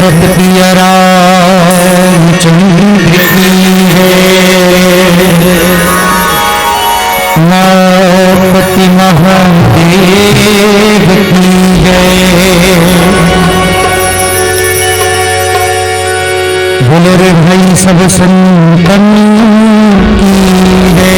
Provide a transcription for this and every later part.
भरत पिया रामचंद्र की है। मापति महादेव की है। बोले रे भाई सब संतन की है।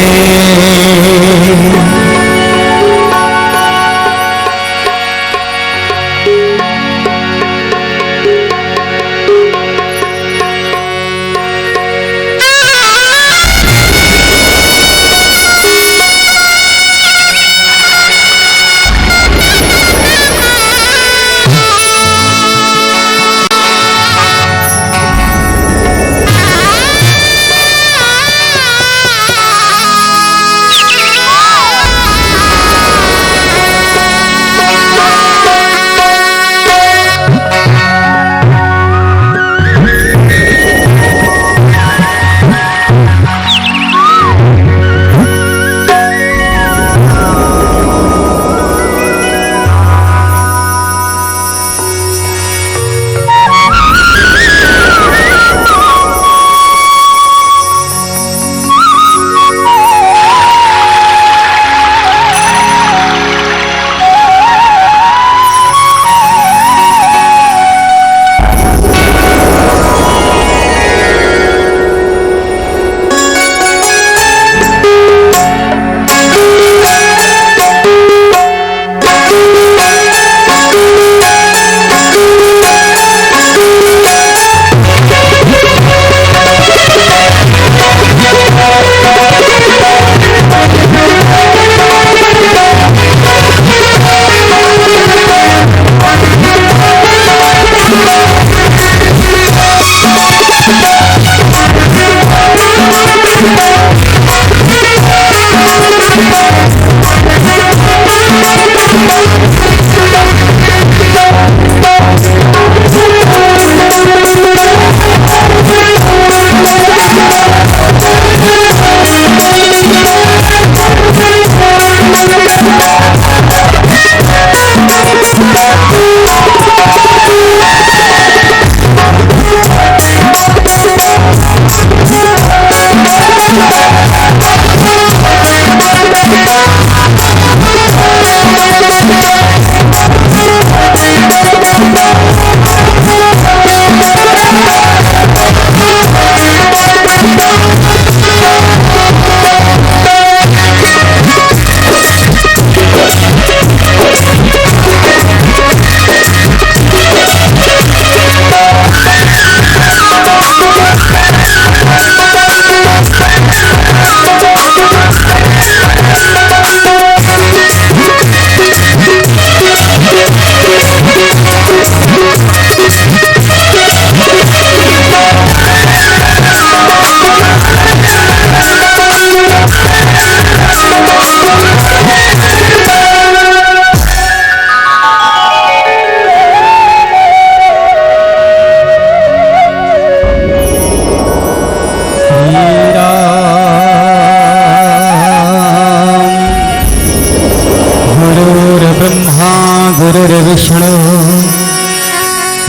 गुरुर्विष्णु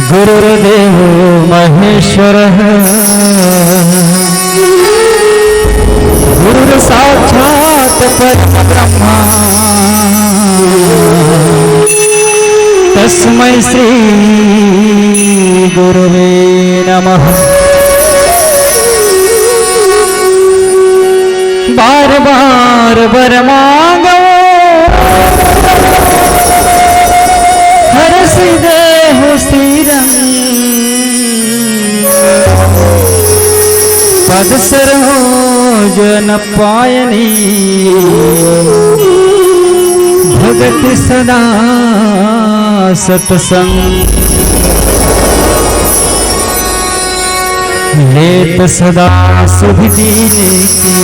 गुरुर्देवो महेश्वरः गुरुर्साक्षात् परब्रह्म तस्मै श्री गुरुवे नमः। बार बार वर मांगो हर सीधे हो श्रीरंग पद सर हो जन पायनी भगत सदा सत्संग लेत सदा सुख दीने की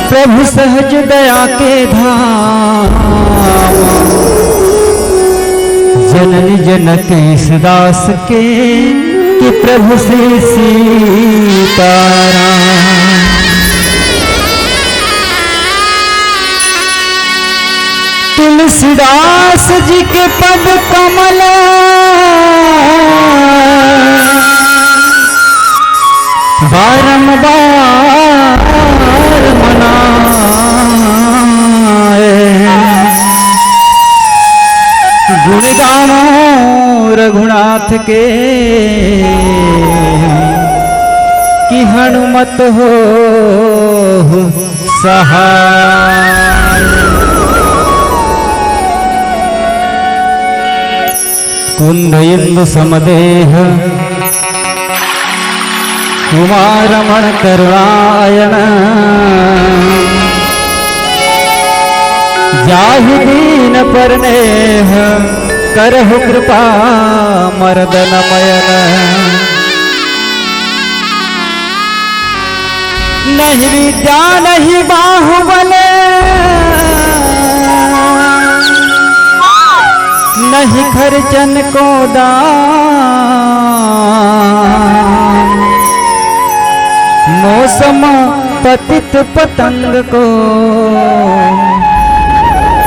प्रभु सहज दया के धाम जननी जनक इस दास के कि प्रभु श्री सीताराम। तुलसीदास जी के पद कमल बारंबार मनाए, गुण गानो रघुनाथ के कि हनुमत हो सहाय। कुंद इंदु समदेह कुमारमण करुणायण, जाहि दीन परनेह करहु कृपा मर्दन मयन। नहीं विद्या नहीं बाहुबल, नहीं खर्चन को दान, मौसम पतित पतंग को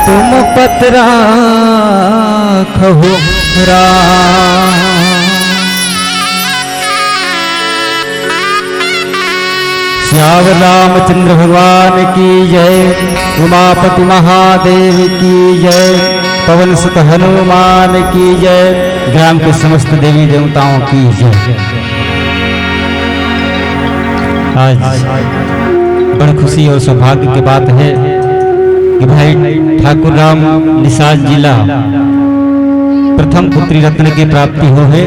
तुम पतरा खहु राम। श्याम रामचंद्र भगवान की जय, उमापति महादेव की जय, पवन सुत हनुमान की जय, ग्राम के समस्त देवी देवताओं की जय। आज बड़ी खुशी और सौभाग्य की बात है कि भाई ठाकुर राम निषाद जिला प्रथम पुत्री रत्न की प्राप्ति हो है,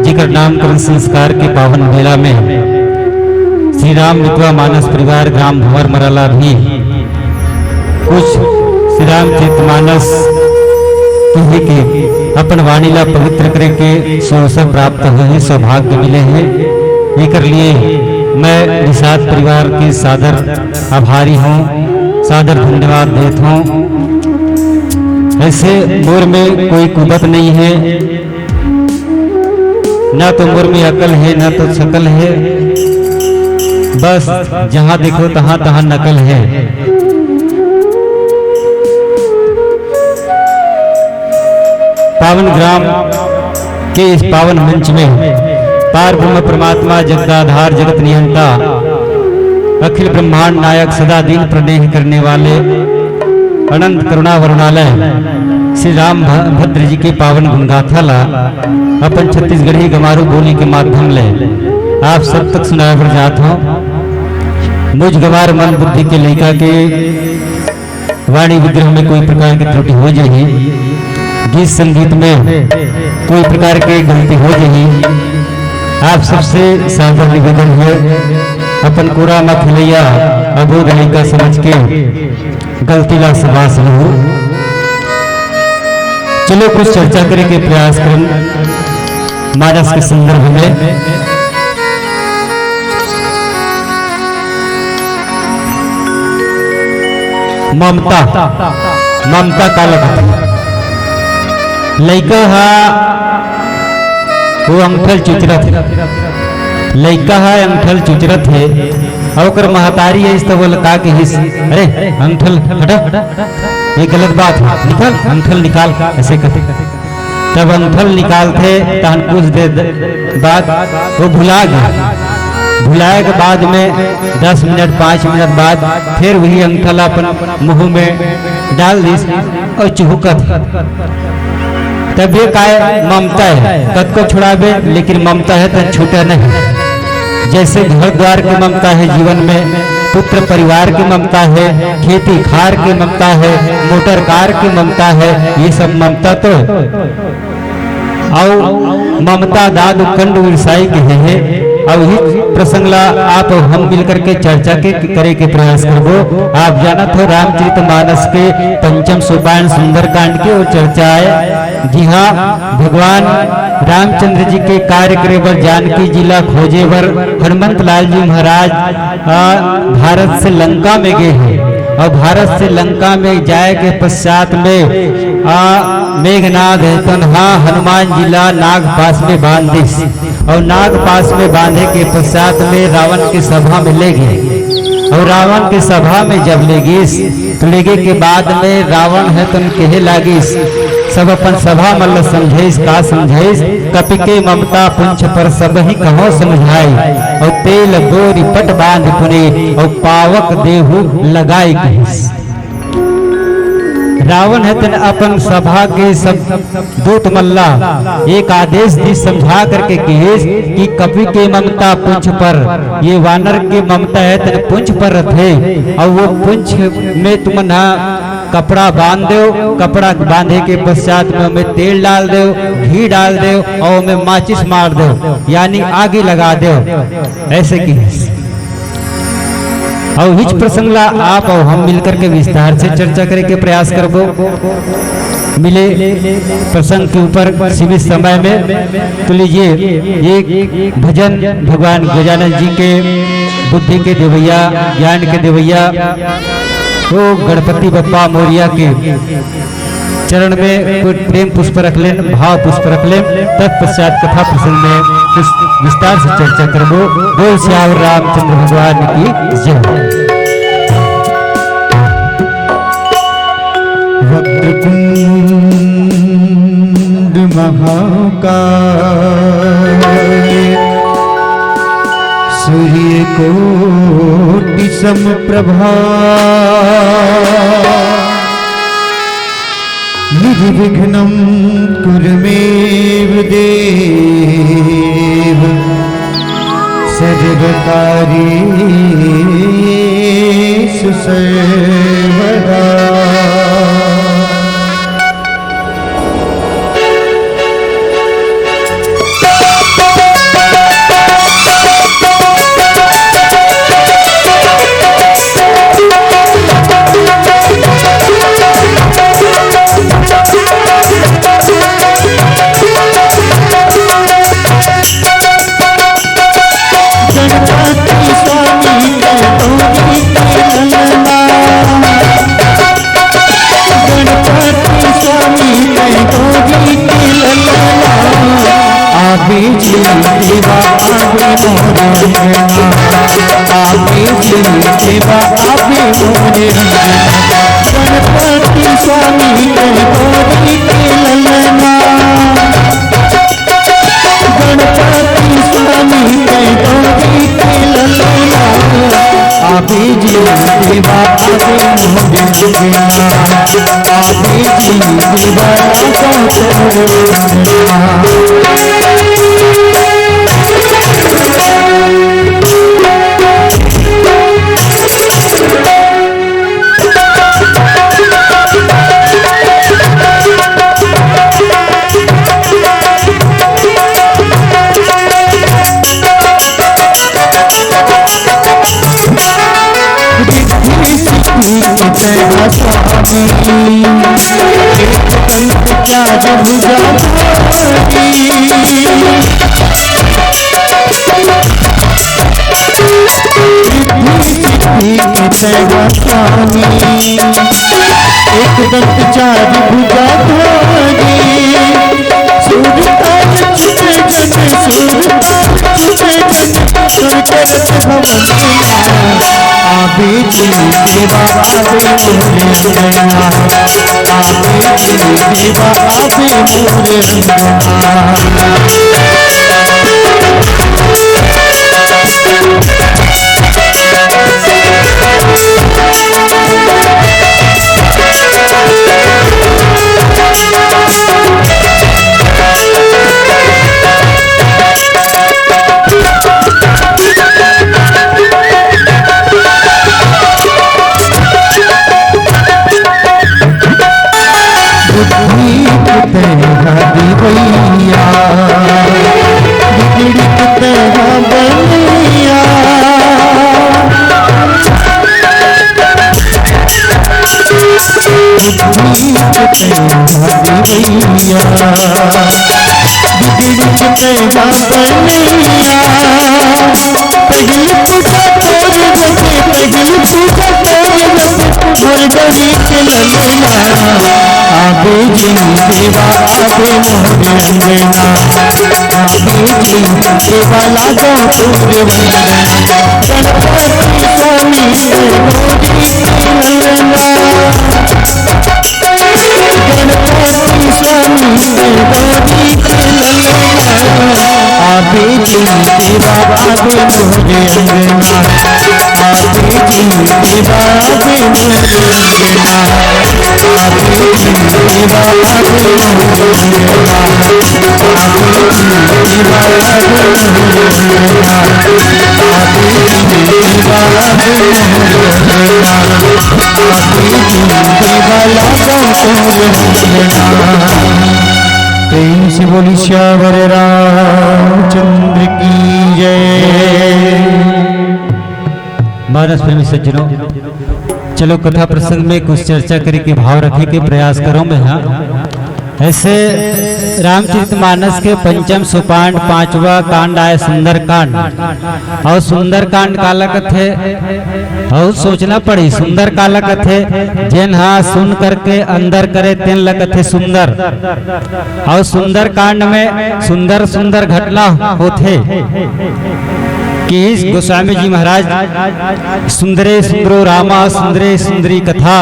जिकर नामकरण संस्कार के पावन मेला में श्री राम मितवा मानस परिवार ग्राम भंवर मराला भी कुछ श्री रामचरितमानस के अपन वाणीला पवित्र करे के अवसर प्राप्त हुए, सौभाग्य मिले हैं। लेकर लिए मैं निषाद परिवार के सादर आभारी हूँ, सादर धन्यवाद देता हूँ। ऐसे मोर में कोई कुबत नहीं है, ना तो मोर में अकल है ना तो शकल है, बस जहाँ देखो तहाँ तहाँ नकल है। पावन ग्राम के इस पावन मंच में पार ब्रह्म परमात्मा जगदाधार जगत नियंता अखिल ब्रह्मांड नायक सदा दीन प्रदेह करने वाले अनंत करुणा वरुणालय श्री राम भद्र जी के पावन गुणगाथा ला अपन छत्तीसगढ़ी गमारू बोली के माध्यम ले आप सब तक सुनाया कर जाता हूँ। मुझ गवार मन बुद्धि के लेखा के वाणी विग्रह में कोई प्रकार की त्रुटि हो जाए, गीत संगीत में कोई प्रकार की गलती हो जाए, आप सबसे सादर निवेदन है अपन कोरा मत खिलैया अबोध का समझ के गलती ला सबास हो। चलो कुछ चर्चा करे के प्रयास करें मानस के संदर्भ में। ममता ममता का लगता लैका वो अंगठल चुचरत है, लैका है अंगठल चुचरत है और महतारी है इस तो बोल का के हिस अरे अंगठल हटा, ये गलत बात है, निकाल अंगठल निकाल, ऐसे कहते तब अंगठल निकालते तहन कुछ देर बाद वो भुला गया, भुलाए के बाद में 10 मिनट 5 मिनट बाद फिर वही अंगठल अपन मुंह में डाल दी और चुहकत। तब ये काय ममता है, कद को छुड़ावे लेकिन ममता है तो छूटे नहीं। जैसे घर द्वार की ममता है जीवन में, पुत्र परिवार की ममता है, खेती खार की ममता है, मोटर कार की ममता है, ये सब ममता तो और ममता दाद कंड विरसाई के है। अब ही प्रसंग ला आप हम मिलकर के चर्चा के करे के प्रयास करबो। आप जानत हो रामचरितमानस के पंचम सोपान सुंदरकांड की और चर्चा है। जी हाँ, भगवान रामचंद्र जी के कार्य करे बर जानकी जिला खोजे बर हनुमंत लाल जी महाराज भारत से लंका में गए हैं और भारत से लंका में जाए के पश्चात में मेघनाद तन्हा हनुमान जिला नाग पास में बांध दी और नाग पास में बांधे के पश्चात में रावण की सभा में ले गए और रावण की सभा में जब ले गए तो लेगे के बाद में रावण है तुम कहे लागिस सब अपन सभा मल्ल समझेस का समझेस कपि के ममता पुंछ पर सब ही कहो समझाई और तेल गोरी पट बांध पुने और पावक देहु लगाई कहिस। रावण है तन अपन सभा के सब दूत मल्ला एक आदेश दी समझा करके कहेस कि कपि के ममता पुंछ पर, ये वानर के ममता है तन पुंछ पर थे और वो पुंछ में तुम ना कपड़ा बांध दो, कपड़ा बांधे के पश्चात में हमें तेल डाल दो, घी डाल दो और हमें माचिस मार दो यानी आगे लगा दो ऐसे की। और हिच प्रसंग ला आप और हम मिलकर के विस्तार से चर्चा करे के प्रयास करबो। मिले प्रसंग के ऊपर सीमित समय में तो लीजिए एक भजन भगवान गजानन जी के बुद्धि के देवैया ज्ञान के देवैया तो गणपति बप्पा मोरिया के चरण में कोई प्रेम पुष्प रख लें, भाव पुष्प रख लें, तत्पश्चात कथा प्रसंग में कुछ विस्तार से चर्चा करबो। बोल श्याम रामचंद्र भगवान की जय। वक्रतुंड महाकाय सूर्य कोटि समप्रभा निर्विघ्नं कुरु मे देव सर्वकार्येषु सर्वदा। गणपति स्वामी गणपति ललना, गणपति स्वामी गणपति ललना, आबे जी देवा आबे मोरे रंगना, आबे जी देवा आबे मोरे रंगना। एक दंत चार भुजा धारी सूर्य छुटे जन आबे जी देवा आबे मोरे रंगना, आबे जी देवा आबे मोरे रंगना। आबे जी देवा आबे मोरे रंगना, आबे जी देवा लागो तोरे वंदना। गणपति स्वामी गणपति ललना। आबे जिन देवा आबे मोरे अंगना आबे जिन देवा आबे मोरे अंगना आबे जिन देवा आबे मोरे अंगना आबे जिन देवा आबे मोरे अंगना आबे जिन देवा आबे मोरे अंगना आबे जिन देवा लागो तोरे अंगना। प्रेम से बोली श्यावर रामचंद्र की जय। मानस प्रेमी सज्जनों, चलो कथा प्रसंग में कुछ चर्चा करने के भाव रखे के प्रयास करो मैं। हाँ, ऐसे रामचरितमानस के पंचम सोपान पांचवा कांड आए सुंदर कांड। और सुंदर कांड काला कथे और सोचना पड़ी सुंदर काला कथे जेन हाँ सुन करके अंदर करे तेन लगथे सुंदर। और सुंदर कांड में सुंदर सुंदर घटना होते कि गोस्वामी जी महाराज सुंदरे सुंदरो रामा सुंदरे सुंदरी कथा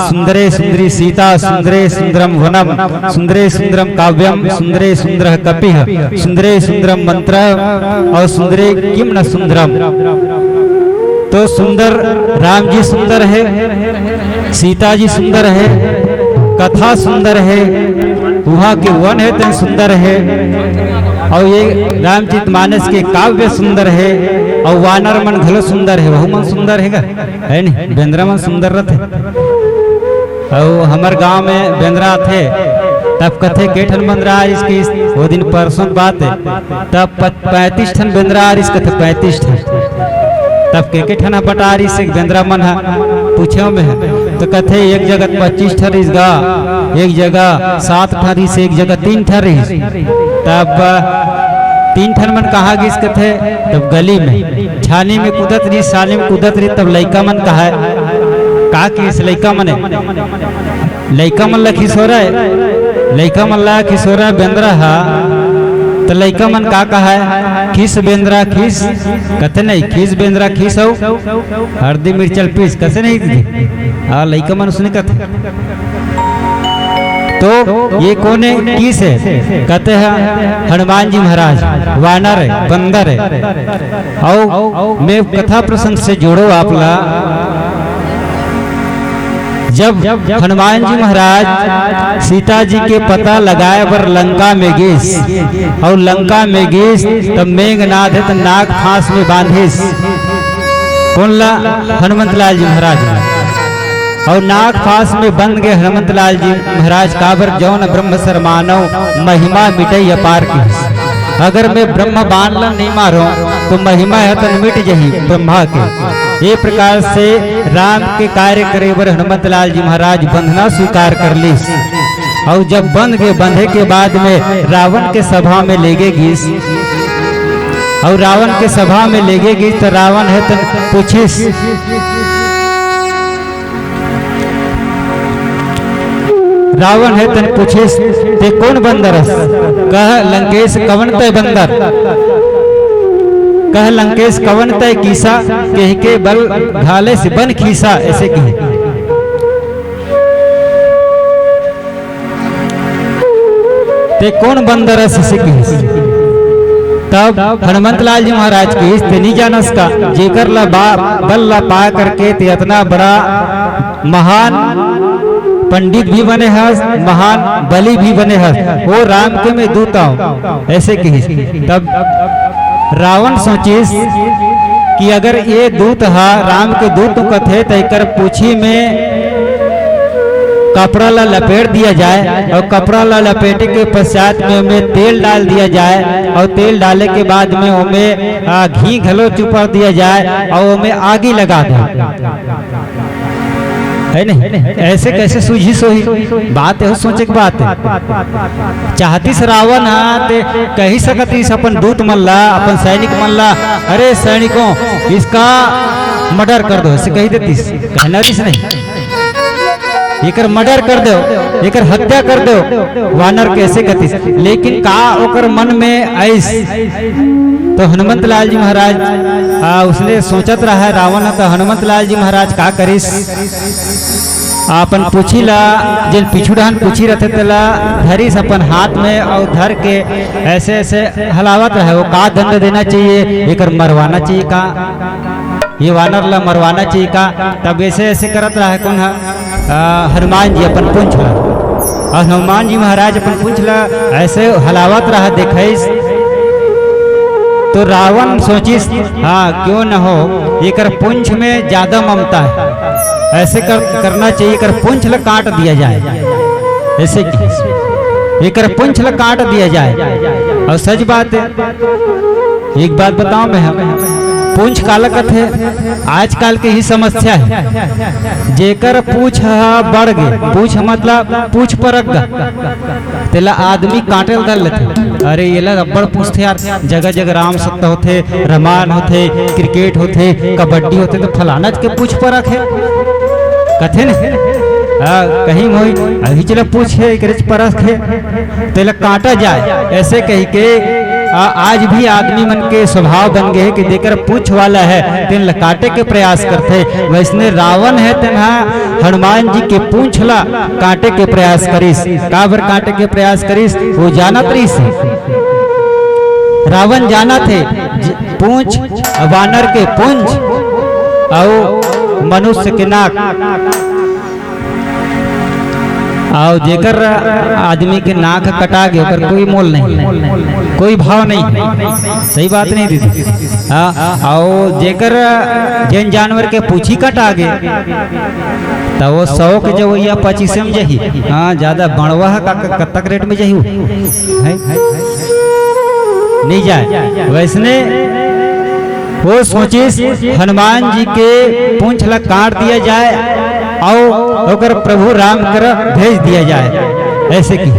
सुंदरे सुंदरी सीता सुंदरे सुंदरम वनम सुंदरे सुंदरम काव्यम सुंदरे सुंदर कपिह सुंदरे सुंदरम मंत्र और सुंदरे किम न सुंदरम। तो सुंदर राम जी सुंदर है, सीता जी सुंदर है, कथा सुंदर है, वहाँ के वन है तो सुंदर है, और ये रामचरितमानस के काव्य सुंदर है, और वानर मन घलो सुंदर है, वह मन सुंदर है नहीं बेंद्रा मन सुंदर रहते। और हमारे गांव में बेंद्रा थे तब कथे केठन बंदरा इसकी वो दिन परसों बात है तब 35 ठन बेंद्रा कथे 35 ठन तब के ठना बटारी से बेंद्रा मन पूछे में तो कथे एक जगह 25 ठन इसगा, एक जगह 7 ठन से, एक जगह 3 ठन तब 3 ठन मन कहा गिस कथे तब गली में छानी में कूदत रही, साली में कूदत रही, तब लइका मन कहा का कि इस लइका मने लइका मन ला खिसोरा है, लइका मन ला खिसोरा बेंद्रा हा तो लइका मन का कहा है खीस बेंद्रा खीस कथे नहीं खीस बेंद्रा खीस हो हल्दी मिर्चल पीस कसे नहीं थी। हाँ लइका मन उसने कथे तो ये कौन है किस है कहते हैं हनुमान जी महाराज वानर है बंदर है। और मैं कथा प्रसंग से जोड़ो आपला जब हनुमान जी महाराज सीता जी के पता लगाए बर लंका में गेस और लंका में गेस तब मेघनाथ है तो नाग फांस में बांधेस कौन ला हनुमंत लाल जी महाराज। और नाग फांस में बंद गए हनुमंत लाल जी महाराज काबर जौन ब्रह्म सर मानव महिमा मिटई अपार की। अगर मैं ब्रह्म बाण ला नहीं मारो तो महिमा है तो मिट जही ब्रह्मा के। ये प्रकार से राम के कार्य करे बर हनुमत लाल जी महाराज बंधना स्वीकार कर ली। और जब बंध गए बंधे के बाद में रावण के सभा में ले गए गीस और रावण के सभा में ले गए गीस तो रावण है तो पूछे रावण है तन पूछे ते कौन बंदर कह लंकेश कवन तय बंदर कह लंकेश कवन तय कीसा कह के बल घाले से बन खीसा ऐसे कहे। ते कौन बंदर से कहे तब हनुमंत लाल जी महाराज के ते नहीं जानस का जेकर ला बल ला पा करके ते इतना बड़ा महान पंडित भी बने हस महान बलि भी बने हस वो राम के में दूता हूँ ऐसे कही। तब रावण सोचिस कि अगर ये दूत हा राम के दूत कथे तो एक पूछी में कपड़ा ला लपेट दिया जाए और कपड़ा ला लपेटे के पश्चात में उनमें तेल डाल दिया जाए और तेल डाले के बाद में उनमें घी घलो चुपा दिया जाए और उनमें आगी लगा दे है नहीं। ऐसे कैसे सूझी सोही बात है सोचे की बात है। चाहती से रावण ते कही सकती अपन दूत मल्ला अपन सैनिक मल्ला अरे सैनिकों इसका मर्डर कर दो ऐसे कही देती कहना नहीं एकर मर्डर कर दो एकर हत्या कर दो वानर कैसे कती। लेकिन का ओकर मन में ऐस तो हनुमंत लाल जी महाराज उसने सोचत रहा है रावण तो हनुमंत लाल जी महाराज का करिस अपन पूछीला जिन पिछुड़ान पूछी रहते तेला धरिस अपन हाथ में और धर के ऐसे ऐसे हलावत रहे। वो का दंड देना चाहिए, एक मरवाना चाहिए का, ये वानर ला मरवाना चाहिए का। तब ऐसे ऐसे करत रहा कौन हनुमान जी अपन पूछ ला, और हनुमान जी महाराज अपन पूछ ला ऐसे हलावत रहा देखिस तो रावण सोचिस हाँ क्यों न हो ये पुंछ में ज्यादा ममता है, ऐसे करना चाहिए, कर पुंछ ल काट दिया जाए, ऐसे की एक पुंछ ल काट दिया जाए। और सच बात है, एक बात बताऊं मैं, पूंछ काला कथे आजकल के ही समस्या है, जेकर पूछ बढ़ गए, पूछ मतलब पूछ परक तेला आदमी काटे दल लेते। अरे ये ला रबड़ पूछते यार, जगह जगह राम सत्ता होते, रमान होते, क्रिकेट होते, कबड्डी होते, तो फलाना के पूछ परक है कथे न कहीं मोई अभी चला पूछे परख है तेला काटा जाए, ऐसे कही के आज भी आदमी मन के स्वभाव बन गए कि देकर पूछ वाला है तेन काटे के प्रयास करते। वैसने रावण है तेना हनुमान जी के पूछ ला काटे के प्रयास करिस, काबर काटे के प्रयास करिस वो जानत रहीस। रावण जाना थे पूंछ वानर के पूंछ और मनुष्य के नाक, और जेकर आदमी के नाक कटा गए ओकर कोई मोल नहीं, कोई भाव नहीं, सही बात नहीं दीदी। और जेकर जैन जानवर के पूछी कटा गए तब वो 100 के जो या 25 में जही, हाँ ज्यादा बड़वा कतक रेट में जही नहीं जाए। वैसने वो सोचिस हनुमान जी के पूंछ ला काट दिया जाए और प्रभु राम कर भेज दिया जाए, ऐसे की।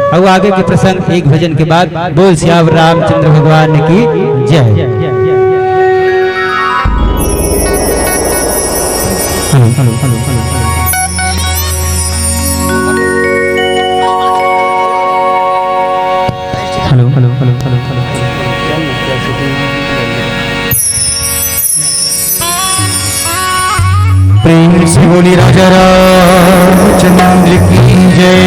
और आगे के प्रसंग एक भजन के बाद बोल श्याम रामचंद्र भगवान की जय। Hello hello hello hello hello प्रेम से बोली राजा रामचंद्र की जय।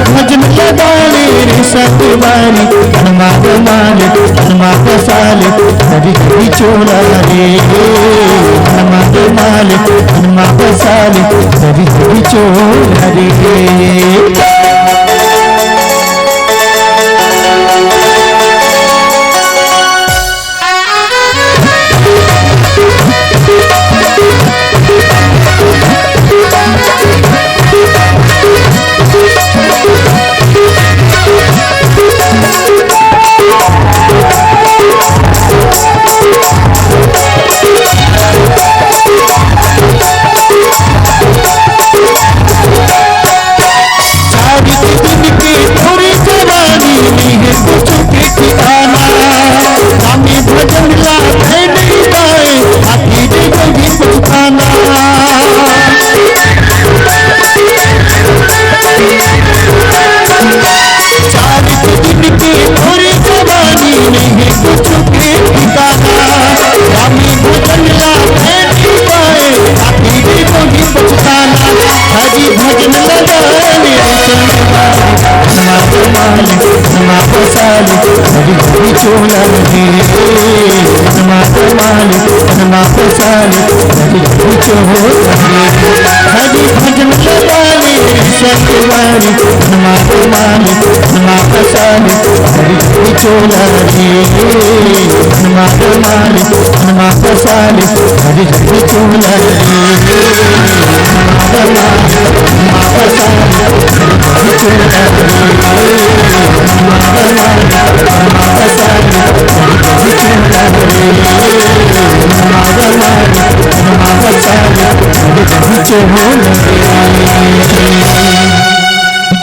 भजन लगाने रे सतवारी हनुमान माले हनुमान साले कभी कभी चोला रे हनुमान माले हनुमान साले कभी कभी चोला रे। चोला रे हनुमान माले हनुमान साले कभी चोला रे हरि भजन लगाले सतवारी हनुमान माले हनुमान साले कभी चोला रे हनुमान माले हनुमान साले कभी चोला रे हनुमान माले हनुमान साले कभी चोला रे हनुमान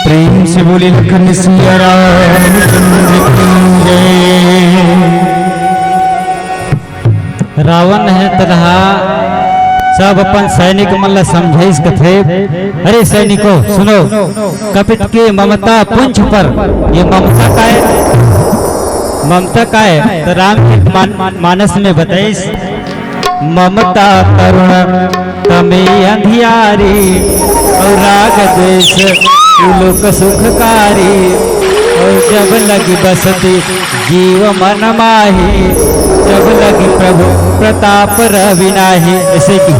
प्रेम से बोले लखन सिया रामचंद्र की जय। रावण है तनहा सब अपन सैनिक मन ला समझाइस कथे। अरे सैनिकों सुनो, कपित के ममता पुंछ पर ये ममता का है, ममता का है तो राम के मानस में बताइस। ममता करुण तमे अंधियारी और राग द्वेष लोक सुखकारी और जब लगी बसती जीव मन माही जब लगी प्रभु प्रताप रविनाही। ऐसे की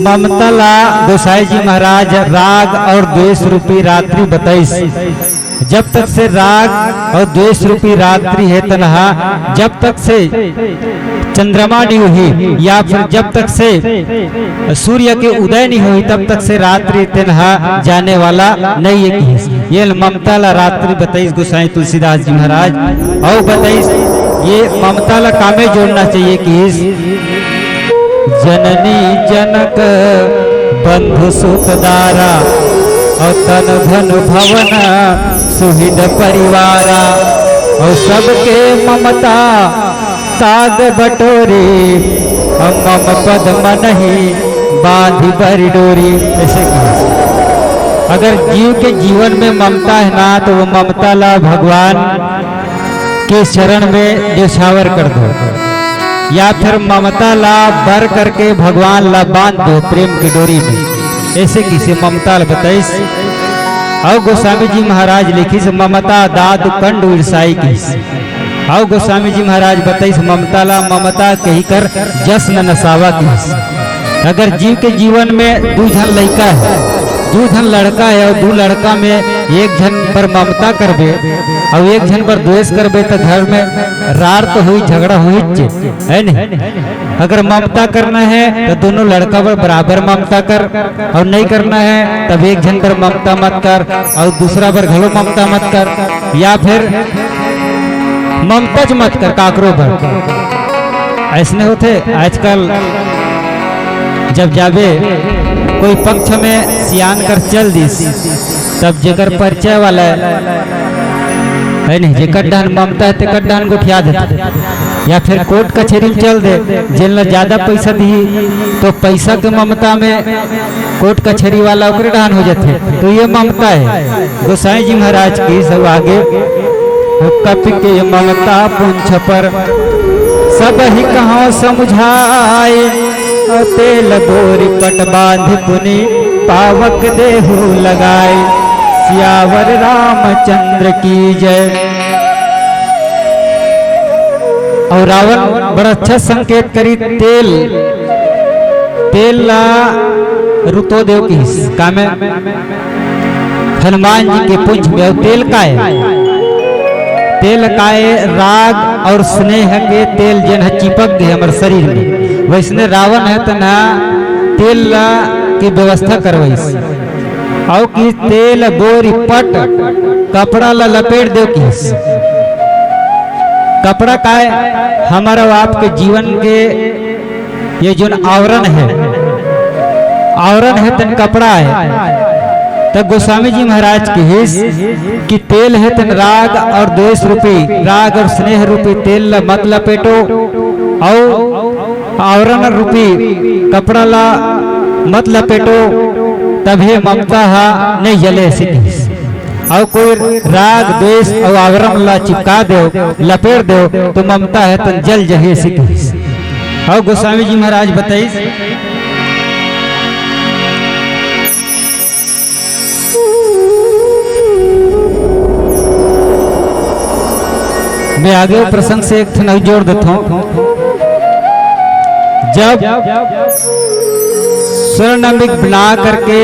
ममतला गोसाई जी महाराज राग और द्वेष रूपी रात्रि बताइस। जब तक से राग और द्वेष रूपी रात्रि है तनहा, जब तक से चंद्रमा नहीं हुई या फिर जब तक से सूर्य के उदय नहीं हुई तब तक से रात्रि तनहा जाने वाला नहीं है। ये ममता ला रात्रि बताइस गोसाई तुलसीदास जी महाराज। और बताइस ये ममता ला कामे जोड़ना चाहिए कि जननी जनक बंधु सुतदारा और तन धन भवन सुहृद परिवारा और सबके ममता ताग बटोरी हम मम पद मनहि बांधी बरी डोरी। ऐसे अगर जीव के जीवन में ममता है ना तो वो ममता ला भगवान के शरण में न्यौछावर कर दो या फिर ममता ला बर करके भगवान ला बांध दो प्रेम की डोरी में। ऐसे किसी ममता बताइस। और गोस्वामी जी महाराज लिखिस ममता दाद कंड ईर्षाई किस। और गोस्वामी जी महाराज बताइस ममता ला ममता कही कर जश्न नसावा किस। अगर जीव के जीवन में दू झन लड़का है, दू झन लड़का है और दू लड़का में एक जन पर ममता करबे और एक जन पर द्वेष करबे तो घर में रार तो हुई झगड़ा हुई है नहीं। अगर ममता करना है तो दोनों लड़का पर बराबर ममता कर और नहीं करना है तब एक जन पर ममता मत कर और दूसरा पर घलो ममता मत कर या फिर ममता मत कर काकरो पर। ऐसने होते आजकल जब जाबे कोई पक्ष में सियान कर चल दिस तब जेकर परिचय वाला है नहीं जेकर डान ममता है तेकर डान गोठिया देते या फिर कोर्ट कचहरी में चल दे जिन ज्यादा पैसा दी तो पैसा के ममता में कोर्ट कचहरी वाला ओकरे डान हो जाते। तो ये ममता है। गोसाई जी महाराज की सब आगे कपि के ममता पुंछ पर सब ही कहाँ समझाए तेल बोरी पट बांध पुनि पावक देहु लगाए सियावर रामचंद्र की जय। और रावण बड़ा अच्छा संकेत करी तेल ला रुतो देव की का में हनुमान जी के पुंज में। और तेल का है तेल काए राग और स्नेह के तेल जन चिपक गए हमारे शरीर में, वैसने रावण है तना तेल ला की व्यवस्था करवाइस और कि तेल बोरी पट कपड़ा ला लपेट दो की। कपड़ा का है हमारा आपके जीवन के ये जो आवरण है तन कपड़ा है। तब गोस्वामी जी महाराज की हिस कि तेल है तन राग और द्वेष रूपी राग और स्नेह रूपी तेल ला मत लपेटो और आवरण रूपी कपड़ा ला मत लपेटो, तभी ममता हा नहीं जले सिद्धि। और कोई राग द्वेष और आवरण ला चिपका दो लपेट दो तो ममता है तन जल जहे सिद्धि। और गोस्वामी जी महाराज बताइए मैं आगे प्रसंग से एक थन जोड़ देता हूं। जब स्वर्णमिक बना करके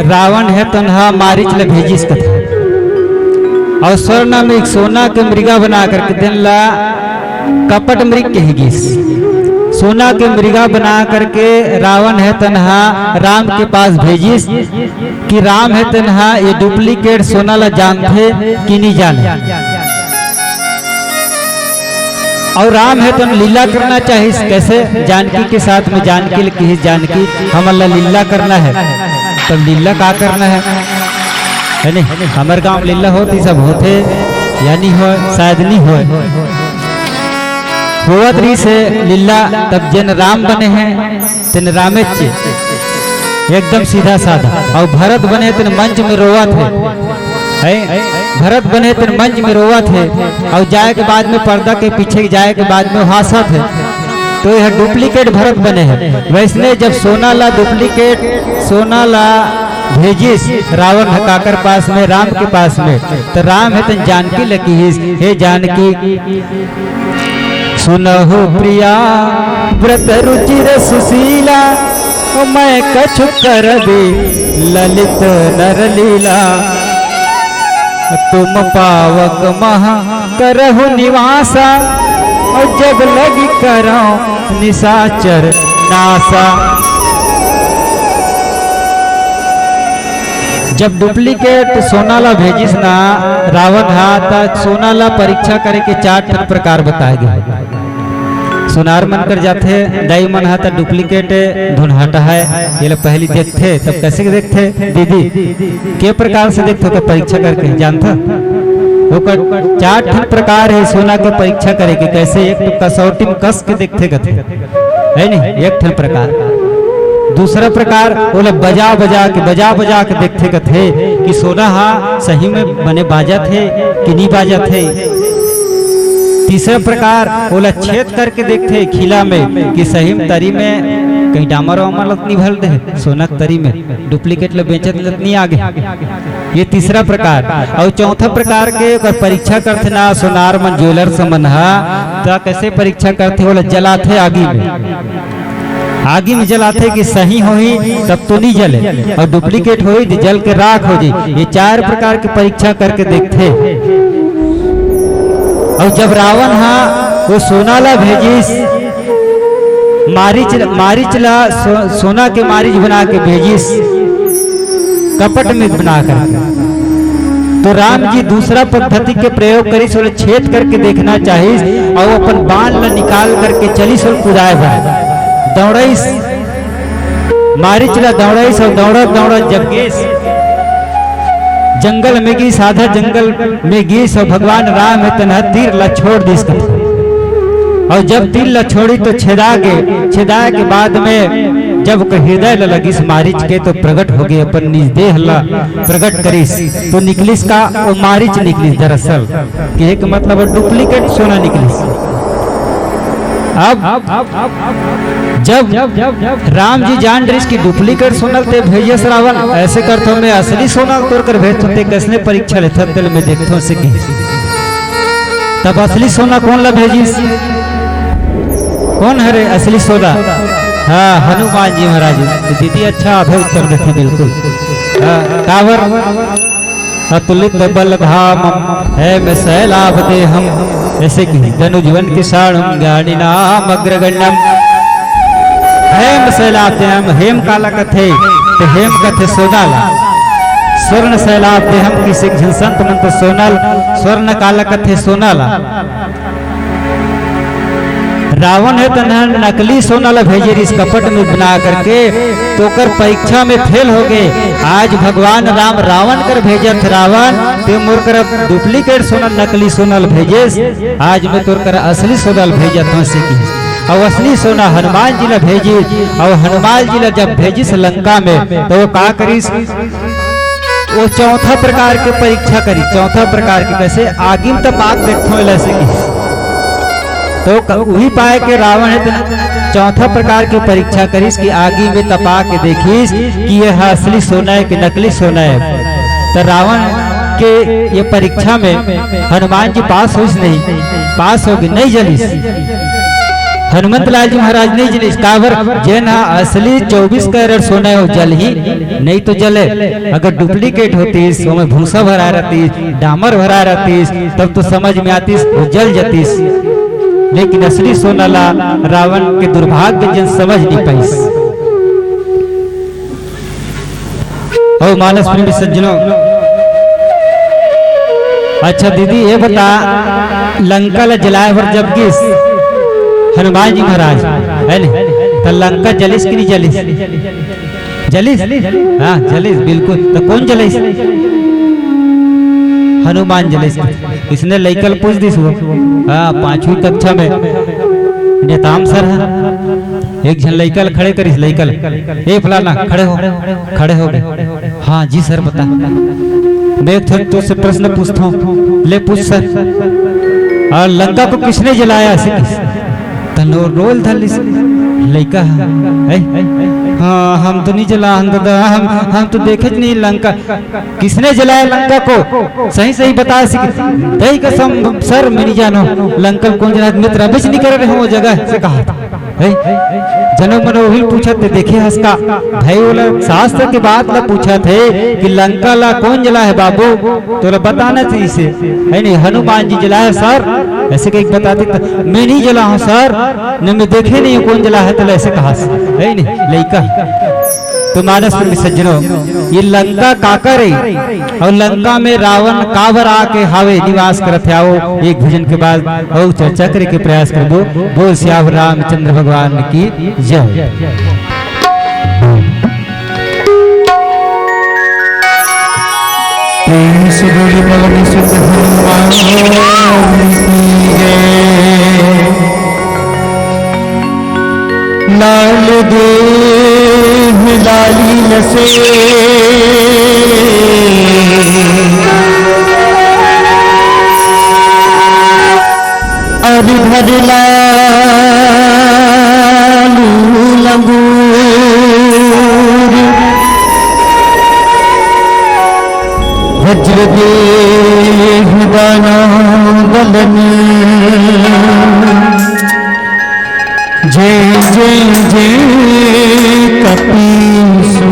रावण है तन्हा मारिच ले भेजिस कथा और स्वर्णमिक सोना के मृगा बना करके दिन ला कपट मृग कहेगिस। सोना के मृगा बना करके रावण है तन्हा राम के पास भेजिस कि राम है तन्हा ये डुप्लीकेट सोना ला जानते कि नहीं जाने। और राम है तो लीला करना चाहिए कैसे जानकी के साथ में जानकी की जानकी हमारा लीला करना है। तब लीला का करना है नहीं हमारे गांव लीला होती सब होते या नहीं हो शायद नहीं हो होवत रही से लीला। तब जन राम बने हैं तेन रामेच एकदम सीधा साधा। और भरत बने तेन मंच में रोवा थे भरत बने तेन मंच में रोवा थे और जाए के बाद में पर्दा के पीछे जाए के बाद में हासा थे। तो यह डुप्लीकेट भरत बने हैं। वैसने जब सोना ला डुप्लीकेट सोना ला भेजिस रावण हकाकर पास में राम के पास में तो राम है तन जानकी लगी हे जानकी सुनहु प्रिया व्रत रुचिर सुशीला मैं कछु कर दे ललित नर लीला तुम पावक महा करहु निवासा और जब लगी करो निशाचर नासा। जब डुप्लीकेट सोना ला भेजिस ना रावण हा तक सोना ला परीक्षा करे के 4 प्रकार बताए गए। सुनार मन कर जाते दाई मन हा तक डुप्लीकेट धुनहटा है ये लोग पहली देखते तब कैसे देखते दीदी के प्रकार से देखते हो परीक्षा करके जानता वो 4 प्रकार है सोना के परीक्षा करे के कैसे। एक तो कसौटी में कस के देखते कथे है नहीं एक प्रकार। दूसरा प्रकार बोले बजा बजा के देखते कथे कि सोना हा सही में बने बाजा थे कि नहीं बाजा थे। तीसरा प्रकार बोला छेद करके देखते खिला में कि सही में तरी में कहीं डामर वामर नहीं भर दे सोना तरी में डुप्लीकेट ले बेचत नहीं आगे। ये तीसरा प्रकार। और चौथा प्रकार के परीक्षा करते ना सोनार मन ज्वेलर समन हा तो कैसे परीक्षा करते बोला जलाते आगी में जलाते कि सही हो ही तब तो नहीं जले और डुप्लीकेट हो ही जल के राख हो जाए। ये 4 प्रकार की परीक्षा करके देखते। और जब रावण हा वो सोना ला भेजिस मारिच ला सोना के मारिच बना के भेजिस कपट में बना कर तो राम जी दूसरा पद्धति के प्रयोग करी सोले छेद करके देखना चाहिए और अपन बाण ला निकाल करके चली सोल कुदाए भाई दौड़ाइस मारिच ला दौड़ाइस और दौड़ा जगेश जंगल में गीस आधा जंगल में गीस और भगवान राम है तना तीर ला छोड़ दिस और जब तीर ला छोड़ी तो छेदा के बाद में जब हृदय ला लगिस मारिच के तो प्रकट हो गए अपन निज देह ला प्रकट करिस तो निकलिस का वो मारिच निकलिस दरअसल कि एक मतलब डुप्लीकेट सोना निकलिस। अब जब राम जी जान रही की डुप्लीकेट सोनल ते भेजस रावण ऐसे करतो मैं असली सोना तोड़ कर भेजतो ते कसने परीक्षा ले दिल में देखतो से की तब असली सोना कौन ला भेजिस कौन है रे असली सोना हाँ हनुमान जी महाराज तो दीदी अच्छा आधा उत्तर देती बिल्कुल कावर अतुलित बल धाम है मैं सैलाभ दे हम ऐसे की धनु जीवन किसान ज्ञानी नाम अग्रगण्यम हेम सैलाभ दे हम हेम काला कथे तो हेम कथे सोनाला स्वर्ण सैलाभ दे हम किसी संत मंत्र सोनल स्वर्ण काला कथे सोनाला रावण है तो नकली सोनाला भेजे इस कपट में बना करके तो कर परीक्षा में फेल हो गए आज भगवान राम रावण कर भेजे थे रावण ते मोर कर डुप्लीकेट सोनल नकली सोनल भेजे आज मैं तोर कर असली सोनल भेजा तो से की और असली सोना हनुमान जी ने भेजी और हनुमान जी ने जब भेजी से लंका में तो वो का करीस वो चौथा प्रकार के परीक्षा करी चौथा प्रकार के कैसे आगिम तक बात देखो ऐसे की तो वही पाए के रावण है तो चौथा प्रकार की परीक्षा करीस कि आगे में तपा के देखीस कि यह असली सोना है कि नकली सोना है तो रावण के ये परीक्षा में हनुमान जी पास हो नहीं पास होगी नहीं जलीस हनुमंत लाल जी महाराज नहीं जलीस कावर जेना असली 24 कैरेट सोना हो जल ही नहीं तो जले अगर डुप्लीकेट होती उसमें भूसा भरा रहती डामर भरा रहती तब तो समझ में आती जल जाती लेकिन असली सोनाला रावण के दुर्भाग्य जन समझ नहीं पाई और मानस प्रेमी सज्जनों अच्छा दीदी ये बता लंका ला जलाए भर जब किस हनुमान जी महाराज है नहीं तो लंका जलिस कि नहीं जलिस हाँ जलिस बिल्कुल तो कौन जलिस हनुमान जलिस इसने लइकल पूछ दिस वो हाँ 5वीं कक्षा में नेताम सर है एक जन लइकल खड़े करिस लइकल ए फलाना खड़े हो गए हाँ जी सर बता मैं तो से प्रश्न पूछता हूँ ले पूछ सर और लंका को किसने जलाया तनो रोल धल लइका है हाँ हम तो नहीं जला हम तो देखे नहीं लंका किसने जलाया लंका को सही बता दही कसम सर मैं नहीं जानो लंका कौन जला मित्र अभी नहीं कर रहे हो जगह से कहा जनो मनो वही पूछा थे देखे हंसका भाई बोला शास्त्र के बात ला पूछा थे कि लंका ला कौन जला है बाबू तो बताना चाहिए इसे है नहीं हनुमान जी जलाया सर ऐसे कहीं बताते मैं नहीं जला हूँ सर न मैं देखे नहीं कौन जला है तो ऐसे कहा है नहीं लइका तो मानस में सज्जनों ये लंका काकर है और लंका में रावण काबर आके हावे निवास करत है आओ एक भजन के बाद और चर्चा करे के प्रयास करबो बोल श्याम रामचंद्र भगवान की जय प्रेम से बोली मगन सुत हनुमान की जय लाल देह लाली लसे अरि भर लालू लंगूर वज्र देह बाना बलन जय जय जय कपीसु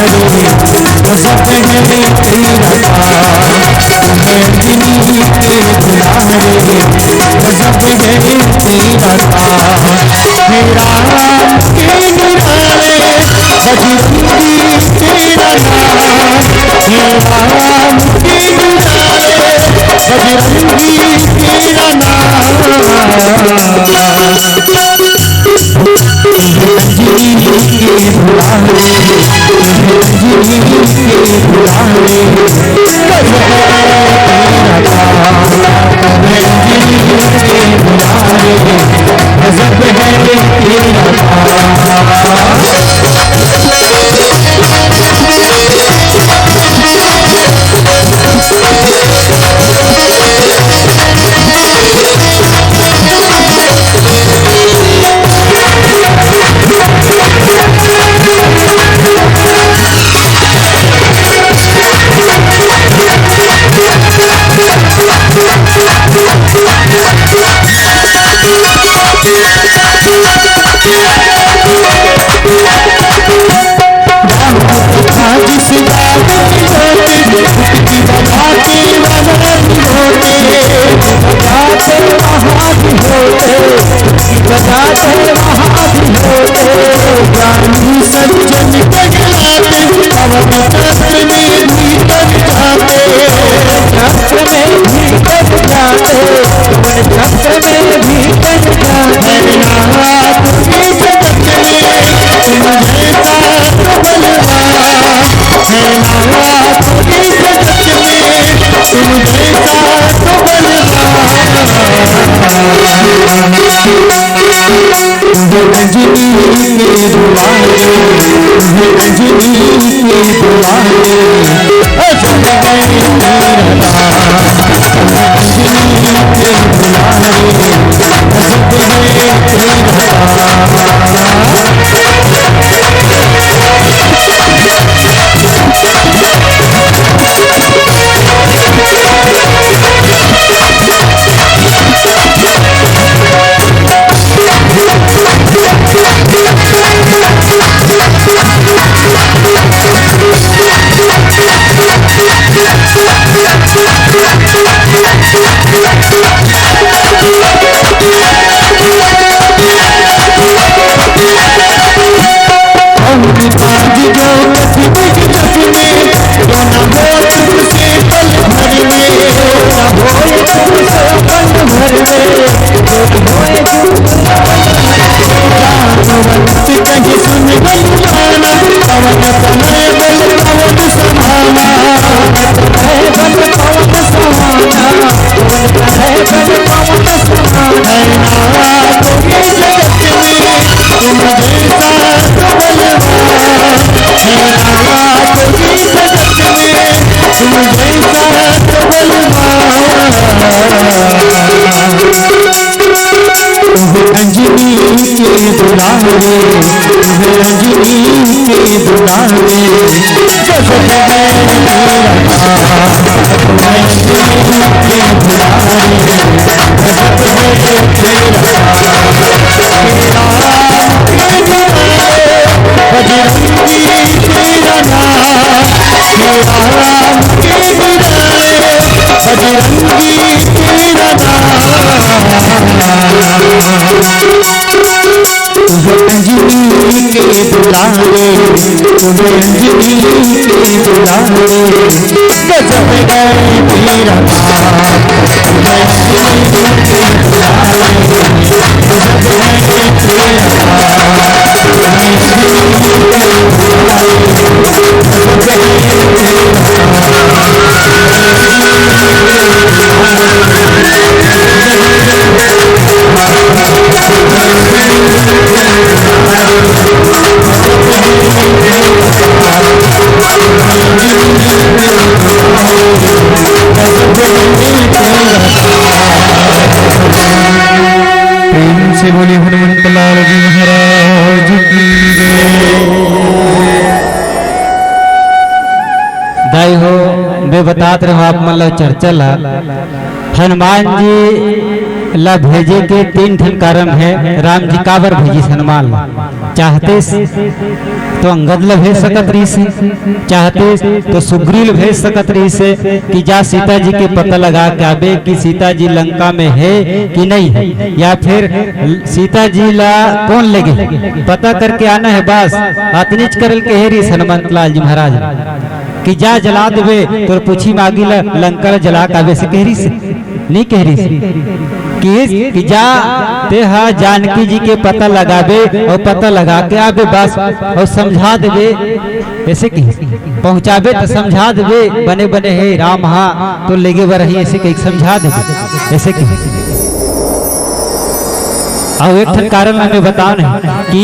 रे गजब है तेरा तुम्हें अंजनी के दुलारे गजब है तेरा मेरा के निराले बजरंगी तेरा नाम मेरा के निराले बजरंगी तेरा नाम अंजनी के बुलावे अंजनी के बुलावे गजब है तेरा दाई हो वे बतात रहे आप मतलब चर्चा ला हनुमान जी ला भेजे के तीन ठन कारण है। राम जी काबर भेजी हनुमान ला चाहते तो अंगद ल भेज सकत रही से, चाहते तो सुग्रीव भेज सकत रही से कि जा सीता जी के पता लगा के आबे कि सीता जी लंका में है कि नहीं है, या फिर सीता जी ला कौन लेगे पता करके आना है। बस अतनीच करल के हेरी हनुमंत लाल जी महाराज कि जा जला देवे तो पूछी मागी ला लंका जला के आबे से कहरी से नहीं कहरी से कि जा ते हा जानकी जी के पता लगाबे और पता लगा के आबे बस और समझा देवे, ऐसे कि पहुंचाबे तो समझा देवे बने बने है राम हाँ तो लेगे वही ऐसे कहीं समझा देवे ऐसे कि। और एक कारण हमें बताओ नहीं कि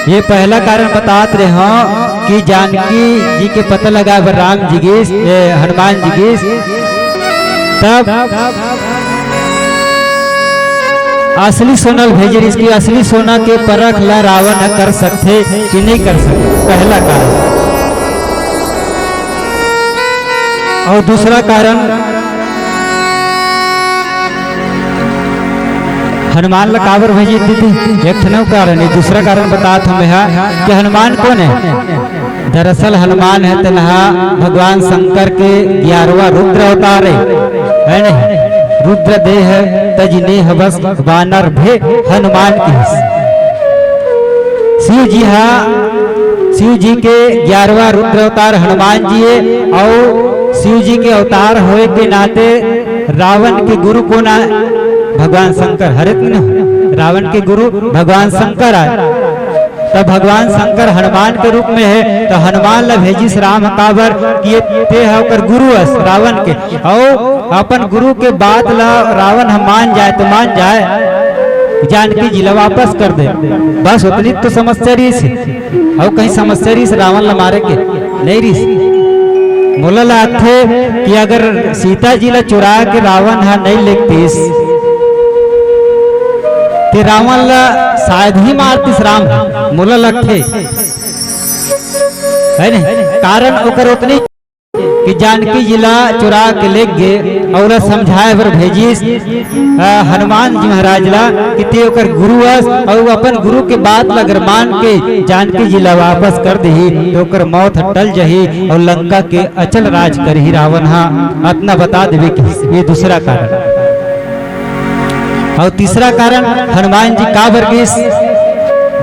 ये पहला कारण बताते रहे हो कि जानकी जी के पता लगा राम जी के हनुमान जी के, तब असली सोना भेजे इसकी असली सोना के परख ला रावण कर सकते कि नहीं कर सकते, पहला कारण। और दूसरा कारण हनुमान ला काबर भेजी थी, एक कारण है। दूसरा कारण बता हमें कि हनुमान कौन है, दरअसल हनुमान है तनहा भगवान शंकर के 11वां रुद्र अवतार है नहीं, रुद्र देह तजने हवस वानर भे हनुमान की। शिव जी शिव जी के 11वां रुद्र अवतार हनुमान जी है। और शिव जी के अवतार होए के नाते रावण के गुरु को ना भगवान शंकर हरे रावण के गुरु भगवान शंकर आए, तब भगवान शंकर हनुमान के रूप में है। तो हनुमान ला भेजिस राम काबर कि ते होकर गुरु अस रावण के, और अपन गुरु के बात ला रावण हम मान जाए तो मान जाए, जानकी जी ला वापस कर दे, बस उतनी तो समस्या रही से। और कहीं समस्या रही से रावण ला मारे के नहीं रही बोला ला थे कि अगर सीता जी ला चुरा के रावण हा नहीं लेतीस ते रावण ला शायद ही मारतीस राम मोला लखे है नहीं, कारण ओकर उतनी कि जानकी जिला चुरा के ले गए और समझाए बर भेजिस हनुमान जी महाराज ला कि ते ओकर गुरु अस, और अपन गुरु के बात अगर मान के जानकी जिला वापस कर दही तो ओकर मौत टल जही और लंका के अचल राज करही रावण हा, इतना बता देवे कि ये दूसरा कारण। और तीसरा कारण हनुमान जी का वर्गीस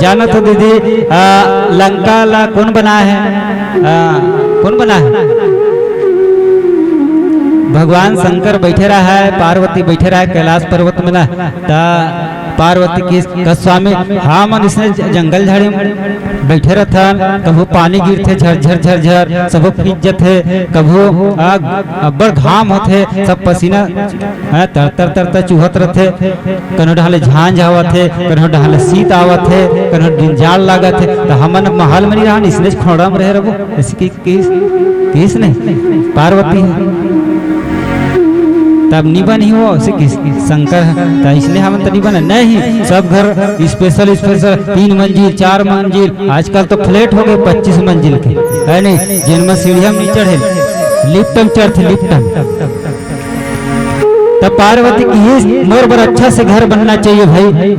जाना तो दीदी लंका ला कौन बना है, कौन बना है, भगवान शंकर बैठे रहा है, पार्वती बैठे रहा है कैलाश पर्वत में ना, पार्वती की स्वामी हाँ मन इसने जंगल झाड़ी बैठे रहता, कभू पानी गिरते झरझर झरझर सब फिजत है, कभू अब्बड़ घाम होते सब पसीना तर तर तर तर चूहत रहते, कन्हो ढाले झांझ आवत है, कन्हो ढाले शीत आवत है, कन्हो डिंजाल लागत है। तो हमन महल में नहीं रहा इसने खोड़ा में रहे रहो ऐसी किस नहीं पार्वती तब निबन ही हो शंकर तो इसलिए हम तो निबन नहीं, सब घर स्पेशल 3 मंजिल 4 मंजिल आजकल तो फ्लैट हो गए 25 मंजिल के है नहीं, जिनमें सीढ़िया में चढ़े लिफ्टम चढ़ते लिफ्टम। तब पार्वती की मोर बर अच्छा से घर बनना चाहिए भाई,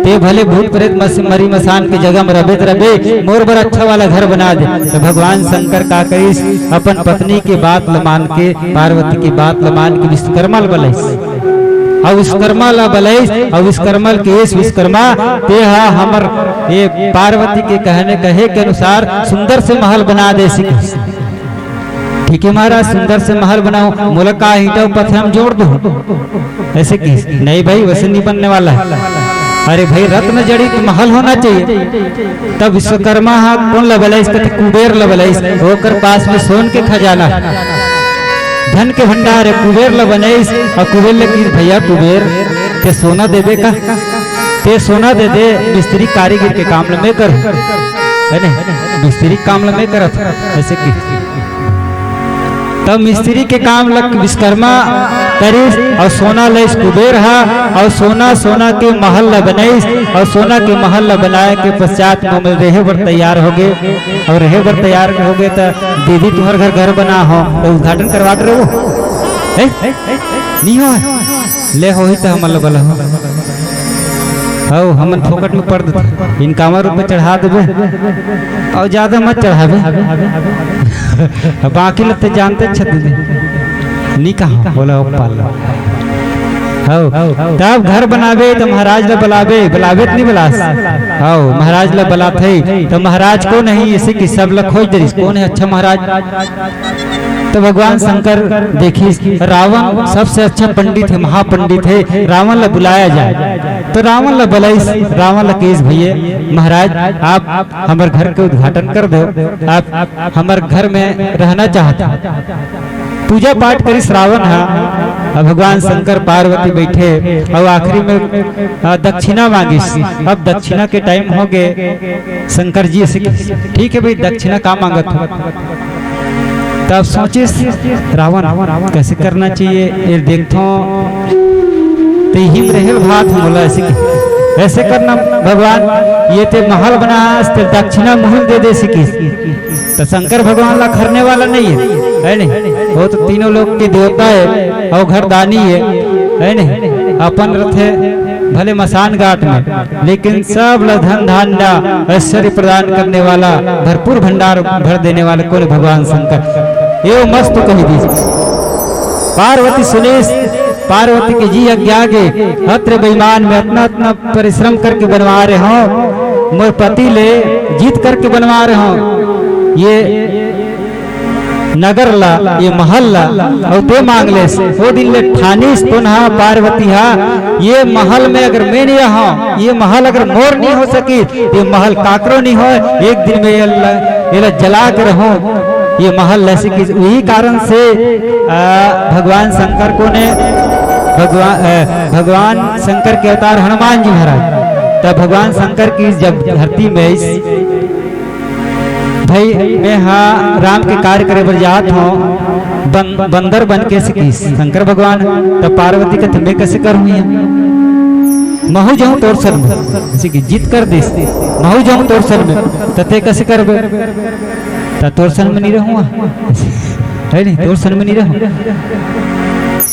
ते भले भूत प्रेत मरी मसान के जगह में रबे मोर बर अच्छा वाला घर बना दे। तो भगवान शंकर का करीस अपन पत्नी के बात लमान के, पार्वती की बात लमान के विश्वकर्मा बलैस और विश्वकर्मा ला बलैस और विश्वकर्मा के विश्वकर्मा ते हमर ये पार्वती के कहे के अनुसार सुंदर से महल बना दे सिख। ठीक है महाराज सुंदर से महल बनाओ, मोला का ईंटा पत्थर हम जोड़ दो ऐसे की नहीं भाई वैसे नहीं बनने वाला है। अरे भाई रत्न जड़ित महल होना चाहिए। तब विश्वकर्मा कौन लबलाइस कहते कुबेर लबलाइस, होकर पास में सोन के खजाना धन के भंडार है कुबेर लबलाइस। और कुबेर लगी भैया कुबेर ते सोना दे दे का, ते सोना दे दे मिस्त्री कारीगर के काम में कर है नहीं, मिस्त्री काम में करत ऐसे की। तब मिस्त्री के काम लग विश्वकर्मा करीस और सोना लइस कुबेर हा और सोना के महल ला बनाइस और सोना के महल ला बनाए के पश्चात में रहे बर तैयार हो गए। और रहे बर तैयार हो गए तो दीदी तुम्हारे घर बना हो तो उद्घाटन करवा रहे हो नहीं हो ले हो ही तो हम बला हो हो हमन फोकट में पड़ देते इनकावर रुपये चढ़ा देवे और ज्यादा मत चढ़ावे बाकी लगते जानते छते नहीं कहा बोला पाल हो तब घर बनावे तो महाराज ला बुलावे बुलावे नहीं बुलास हो महाराज ला बुलाते तो महाराज को नहीं इसे कि सब ला खोज दे कौन है अच्छा महाराज। तो भगवान शंकर देखी रावण सबसे अच्छा पंडित है महापंडित है रावण ला बुलाया जाए तो रावण ला बुलाई रावण ला केस भैया महाराज आप हमारे घर के उद्घाटन कर दो आप हमारे घर में रहना चाहते पूजा पाठ करी श्रावण है अब भगवान शंकर पार्वती बैठे और आखिरी में दक्षिणा मांगी। अब दक्षिणा के टाइम हो गए शंकर जी से ठीक है भाई दक्षिणा का मांगत हो तब सोचे रावण कैसे करना चाहिए ये देखो तो ही रहे भात बोला ऐसे करना भगवान ये ते महल बना दक्षिणा महल दे दे सिकी तो शंकर भगवान ला खरने वाला नहीं है नहीं वो तो तीनों लोग के देवता है और घरदानी है नहीं अपन रथे भले मसान घाट में लेकिन सब ला धन धान्य ऐश्वर्य प्रदान करने वाला भरपूर भंडार भर देने वाले कौन भगवान शंकर ये मस्त कही दी पार्वती सुनेश पार्वती के जी अज्ञा के अत्र बेईमान में इतना परिश्रम करके बनवा रहे हो मोर पति ले जीत करके बनवा रहे हो ये नगर ला ये महल ला और ते मांग ले वो दिन ले ठानीस पुनः पार्वती हा ये महल में अगर मैं नहीं रहा ये महल अगर मोर नहीं हो सकी ये महल काकरो नहीं हो एक दिन में ये जला के रहो ये महल ऐसे की वही कारण से भगवान शंकर को ने भगवान शंकर के अवतार हनुमान जी महाराज तब भगवान शंकर की जब धरती में भाई मैं हाँ राम के कार्य करे बर जात हूँ बंदर बन के सिकी शंकर भगवान तब पार्वती का तुम्हें कैसे करूँ महू जाऊँ तोर सर में जैसे कि जीत कर दे महू जाऊँ तोर सर में तते कैसे कर तोर सर में नहीं रहूँगा है नहीं तोर सर में नहीं रहूँ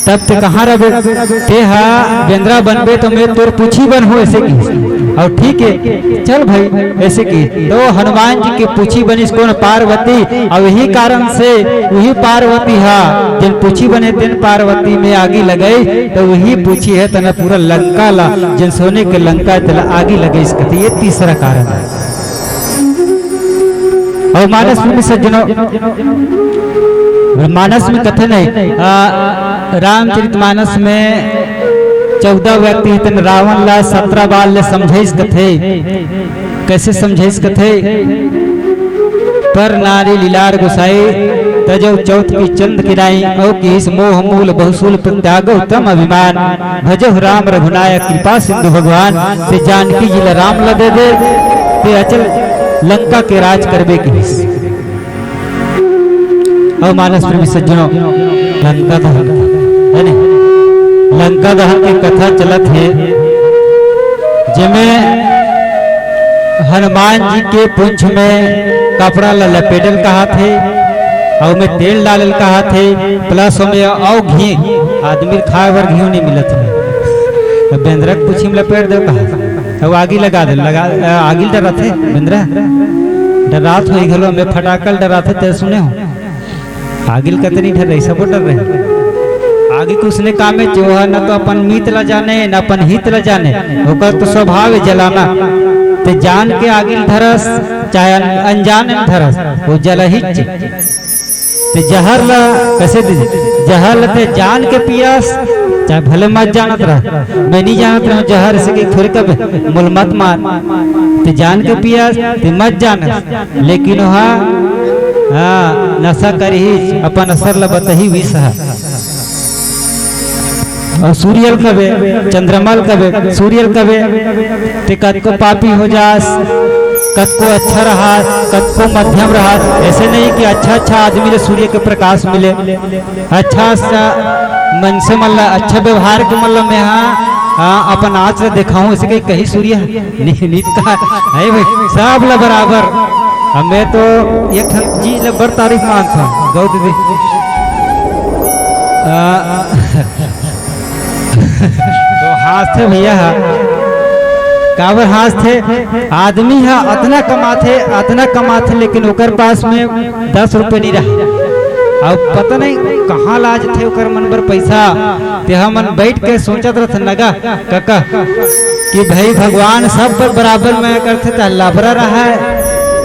तब ते कहाँ रहे ते हा बेंद्रा बनबे तो मैं तोर पूछी बन हो ऐसे की और ठीक है चल भाई ऐसे की तो हनुमान जी के पूछी बनी इसको पार्वती और यही कारण से वही पार्वती हा जिन पूछी बने दिन पार्वती में आगी लगाई तो वही पूछी है तना पूरा लंका ला जिन सोने के लंका तला आगी लगे इसका ये तीसरा कारण है। और मानस में सज्जनों मानस में कथन है रामचरितमानस में 14 व्यक्ति है रावण ला 17 बाल ले समझाइस कथे कैसे समझाइस कथे पर नारी लीलार गुसाई तजो चौथ की चंद किराई औ किस मोह मूल बहुसूल प्रत्याग उत्तम अभिमान भजो राम रघुनायक कृपा सिंधु भगवान ते जानकी जी राम ल दे दे ते अचल लंका के राज करबे की और मानस प्रेमी सज्जनों लंका दहन है नहीं लंका दहन की कथा चलत है जिसमें हनुमान जी के पुंछ में कपड़ा लपेटल कहा थे और में तेल डालल कहा थे प्लस में और घी आदमी खाए बर घी नहीं मिलत है तो बेंद्रक पुछी में लपेट दे कहा आगी लगा दे आगी डरा थे बेंद्रा डरात हो गलो में फटाकल डरा थे ते सुने हो आगिल कतनी डर रही सब डर रहे आगे कुछ ने काम है जो है न तो अपन मीत ला जाने न अपन हित ला जाने होकर तो स्वभाव है जलाना ते जान के आगिल धरस चाहे अनजान धरस वो जल ही ते जहर ला कैसे जहर लते जान के पियास चाहे भले मत जानत रह मैं नहीं जानत रहा जहर से कि थोड़ी कब मुल मत मार ते जान के पियास ते मत जान लेकिन वहाँ हाँ नशा करी अपन असर लबत ही विष है और सूर्यल कबे चंद्रमल कबे सूर्यल कबे ते कद को पापी हो जास कद को अच्छा रहा कद को मध्यम रहा ऐसे नहीं कि अच्छा आदमी ले सूर्य के प्रकाश मिले अच्छा मन से मल्ला अच्छा व्यवहार के मल्ला में हाँ अपन आज से दिखाऊं इसे कहीं सूर्य नीत का है भाई सब ला बराबर मैं तो एक जी लबर तारीफ मांगता हूँ गौ दीदी तो हाथ से भैया काबर हाथ थे आदमी है अतना कमाथे लेकिन ओकर पास में 10 रुपये नहीं रहा। अब पता नहीं कहाँ लाज थे ओकर मन पर पैसा। ते हमन बैठ के सोचत रहते नगा काका कि भाई भगवान सब पर बराबर में करते, चाहे लाभरा रहा है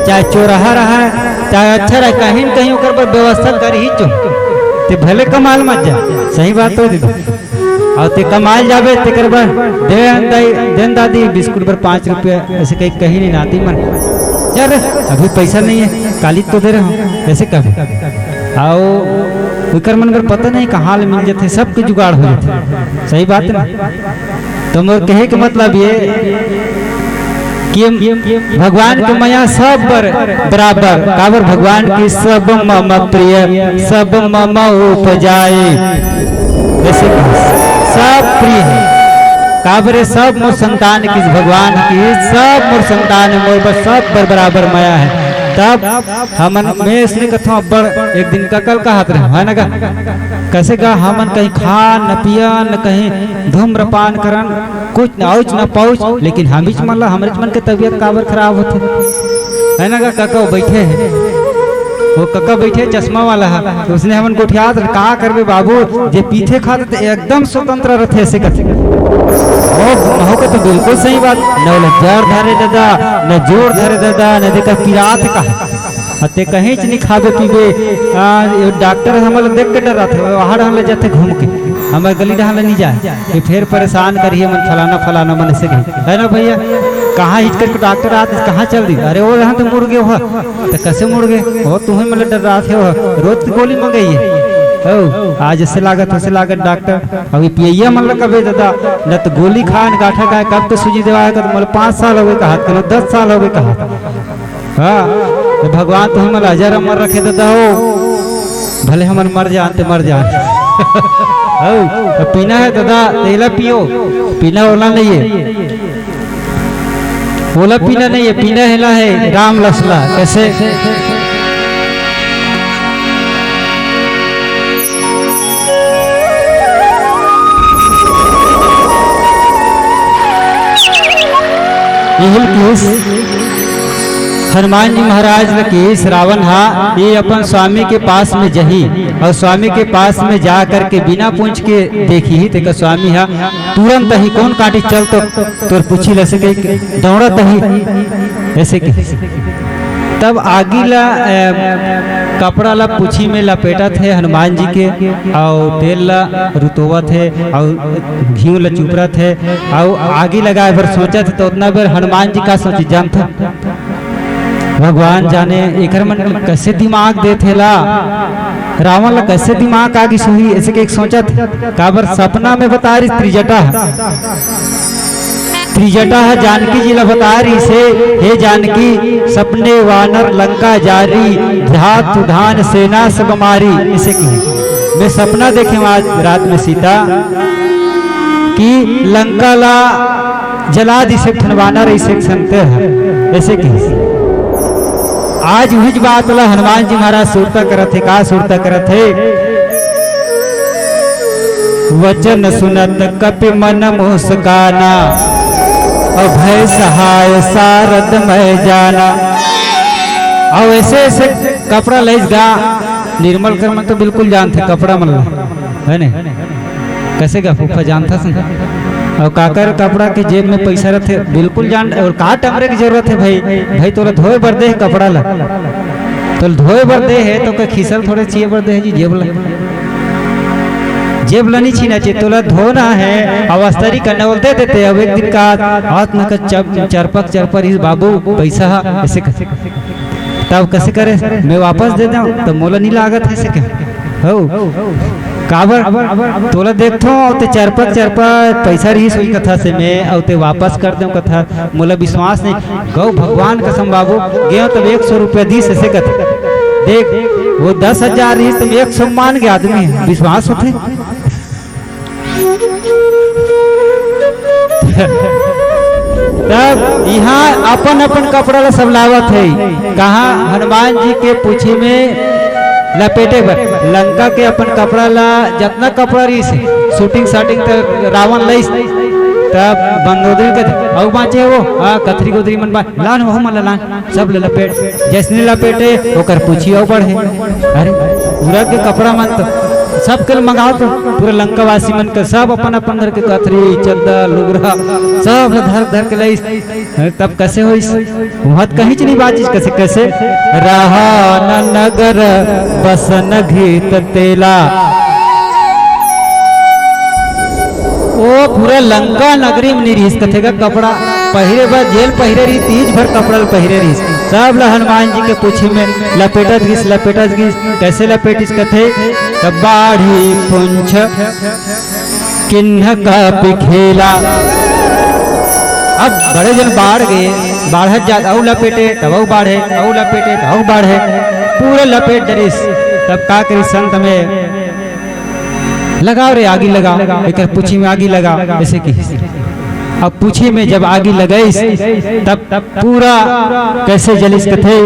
चाहे चोराहा रहा है चाहे अच्छा रहा, कहीं न कहीं ओकर पर व्यवस्था कर ही चो ते भले कमाल मत जा। सही बात हो दीदी। और ते कमाल जावे तेकर बर देन दादी बिस्कुट पर 5 रुपया ऐसे कहीं नहीं नाती मन यार अभी पैसा नहीं है काली तो दे रहा हूँ ऐसे कभी आओ उकर मन पर पता नहीं कहाँ ले मिल जाते, सबके जुगाड़ हो जाते। सही बात है ना। तो मोर कहे के मतलब ये कि भगवान के माया सब बराबर काबर भगवान की सब मम प्रिय सब मम उपजाए, जैसे सब प्रिय है काबरे सब मोर संतान की भगवान की सब मोर संतान मोर बस सब बराबर माया है। तब हमन में इसने कथा बड़ एक दिन का कल का हाथ रहे है ना कैसे का हमन कहीं खा न पिया न कहीं धूम्रपान करन कुछ न औच न पहुँच, लेकिन हम बीच मन हमारे मन के तबीयत काबर खराब होते है ना काका बैठे है वो काका बैठे चश्मा वाला है तो उसने हमन को उठा कहा करबे बाबू जे पीछे खाते तो एकदम स्वतंत्र रहते ऐसे करते महो का तो बिल्कुल सही बात न लज्जार धरे दादा न जोर धरे दादा न देखा पिरात का ते कहीं नहीं खाबे पीबे। डॉक्टर हमारे देख के डरा थे वहाँ ले जाते घूम के हमारे गली डहां नहीं जाए कि फिर परेशान करिए मन फलाना मन से गई है ना भैया कहाँ हिट करके डॉक्टर आते कहाँ चल दी अरे वो यहाँ तो मुड़ गए हो तो कैसे मुड़ गए वो तुम्हें मतलब डर रहा थे हो रोज गोली मंगाई है आज ऐसे लागत डॉक्टर अभी पिया मतलब कभी दादा न तो गोली खान गाठा का कब तो सूजी दवा मतलब 5 साल हो गए कहा 10 साल हो गए कहा। हाँ तो भगवान तो हम हजार अमर रखे दादा हो भले हम मर जान तो पीना है दादा तेला पियो पीना ओला नहीं है ओला पीना नहीं है पीना हेला है राम लसला कैसे हनुमान जी महाराज की श्रावण हा ये अपन स्वामी के पास में जही और स्वामी के पास में जा करके बिना पूछ के देखी ही तेका स्वामी हा तुरंत ही कौन काटी चल तो तोर पूछी ले सके दौड़त ही ऐसे की तब आगीला कपड़ा ला पूछी में लपेटा थे हनुमान जी के और तेल ला रुतोवा थे और घी ला चुपरा थे और आगी लगाए भर सोचा थे तो उतना बेर हनुमान जी का सोची जान था भगवान जाने एक मन कैसे दिमाग दे थे ला रावण ला कैसे दिमाग आगे सुही ऐसे एक सोचा थे काबर सपना में बता रही त्रिजटा है जानकी जी ला बता रही से हे जानकी सपने वानर लंका जारी ध्यात धान सेना सब मारी इसे की मैं सपना देखे आज रात में सीता कि लंका ला जला दी से वानर ऐसे संते है ऐसे की आज वही बात ला हनुमान जी महाराज सुरता करत थे का सुरता करत थे वचन सुनत कपि मन मुस्काना अभय सहाय सारद में जाना और ऐसे ऐसे कपड़ा ले गा निर्मल कर मन तो बिल्कुल जानते कपड़ा मन है ने कैसे गा फूफा जानता सुन और काकर कपड़ा के जेब में पैसा रहते बिल्कुल जान और का टमरे की जरूरत है भाई तोला धोए बर दे कपड़ा ला तो धोए बर दे है तो का खीसल थोड़े चाहिए बर दे है जी जेब ला नहीं छीना चाहिए तोला धोना है अवस्थरी करना बोलते देते अब एक दिन का हाथ न का चरपक इस बाबू पैसा ऐसे तब कैसे करे मैं वापस दे दूं तो मोला नहीं लागत है ऐसे हो काबर तोला देखो ते चरपक पैसा रही सोई कथा से मैं और ते वापस कर दूं कथा मोला विश्वास नहीं गौ भगवान कसम बाबू गयो तब 100 रुपया दी से कथा देख वो 10,000 रही तुम 100 मान के आदमी विश्वास होते तब यहाँ अपन अपन कपड़ा ला सब लावत है कहा हनुमान जी के पूछे में लपेटे बर लंका के अपन कपड़ा ला जितना कपड़ा रही से शूटिंग शाटिंग तो रावण लई तब बंदोदरी के औ बाचे वो कथरी गोदरी मन बा लान वो मन लान सब ले लपेट जैसने लपेटे ओकर पूछी और बढ़े। अरे पूरा के कपड़ा मन तो सब कल मंगाओ तो पूरा लंका वासी मन के सब अपन अपन धर के कथरी चद्दर लुगरा सब धर धर के लई तब कैसे होइस वहां कहीं नहीं बाजिस कैसे कैसे रहा न नगर बसन घीत तेला। ओ पूरा लंका नगरी में निरीस कथेगा कपड़ा पहिरे बा जेल पहिरे रही तीज भर कपड़ा पहिरे रही सब ला हनुमान जी के पूछी में लपेटत गिस कैसे लपेटिस कथे तब बाढ़ी पुंछ किन्ह का पिखेला। अब बड़े जन बाढ़ गए बाढ़त जात औ लपेटे तब औ बाढ़े औ लपेटे तब औ बाढ़े पूरा लपेट डरिस तब का करी संत में लगाओ रे आगी लगाओ एक पूछी में आगी लगा जैसे कि अब पूछी में जब आगी लगाई तब पूरा कैसे जलिस कथे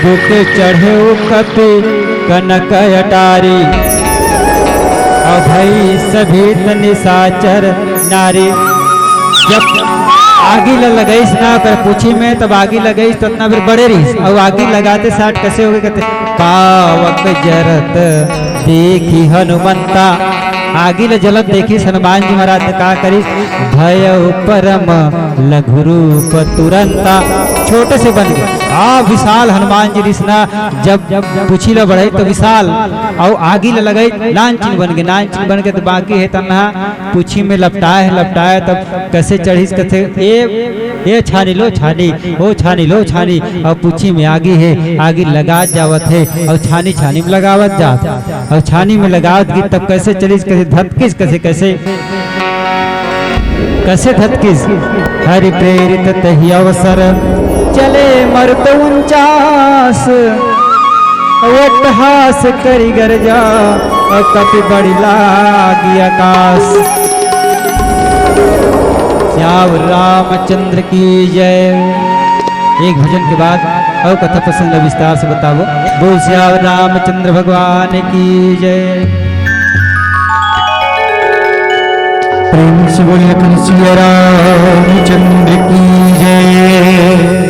बुक चढ़े कपि कनक अटारी और भाई सभी निशाचर नारी। जब आगी लगईस ना कर पूछी में तब आगी लगईस तो इतना फिर बड़े रही और आगी लगाते साठ कैसे हो गए कहते पावक जरत देखी हनुमंता आगी ल जलत देखी हनुमान जी महाराज ने कहा करी भय परम लघु रूप तुरंता छोटे से बन गए विशाल हनुमान जी रिसना जब पूछी ल बढ़ई तो विशाल और आगी ल लगई लांचिन बन गए तो बाकी है तन्हा पूछी में लपटाए तब कैसे चढ़ीस कथे ये छानी लो छानी और पूछी में आगी है आगी लगा जावत है और छानी में लगावत जात और छानी में लगावत गी तब कैसे चलीस कैसे धतकिस कैसे धतकिस हरि प्रेरित तही अवसर चले मरत 49 उपहास करी गरजा और कपि बड़ी लागी आकाश। श्याम रामचंद्र की जय। एक भजन के बाद और कथा प्रसंग विस्तार से बताओ। बोल श्याम रामचंद्र भगवान की जय। प्रेम से बोलिए कनसिया रामचंद्र की जय।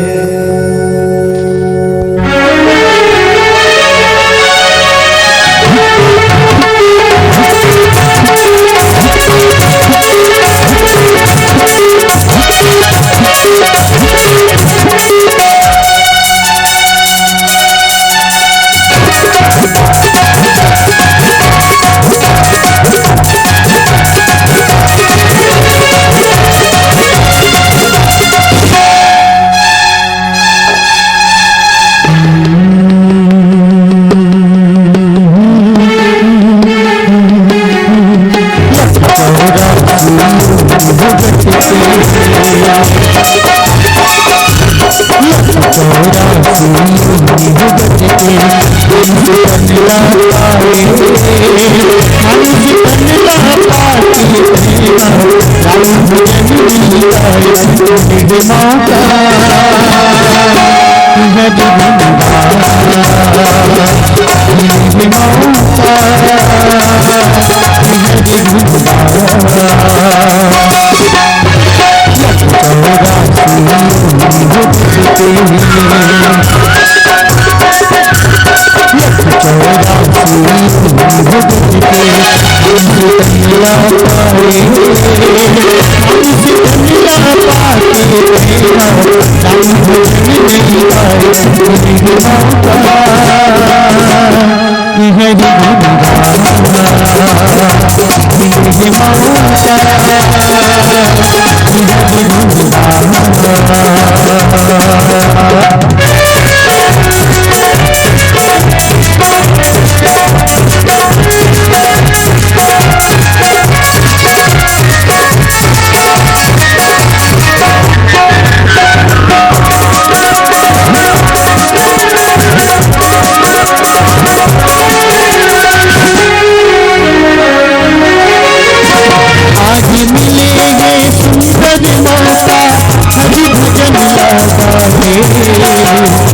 हरि भजन लगा रे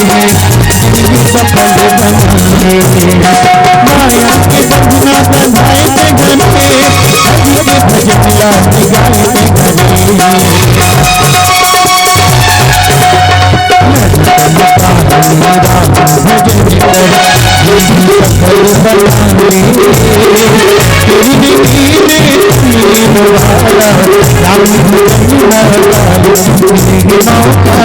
जिंदगी सफल बनाए। माया के बंधना बंधाए थे घने, हरि के भजन लाल गाए थे घने। भजन कर जिंदगी सफल बनाए। तेरी नीले नील वाला राम भजन वाला जिंदगी मौका।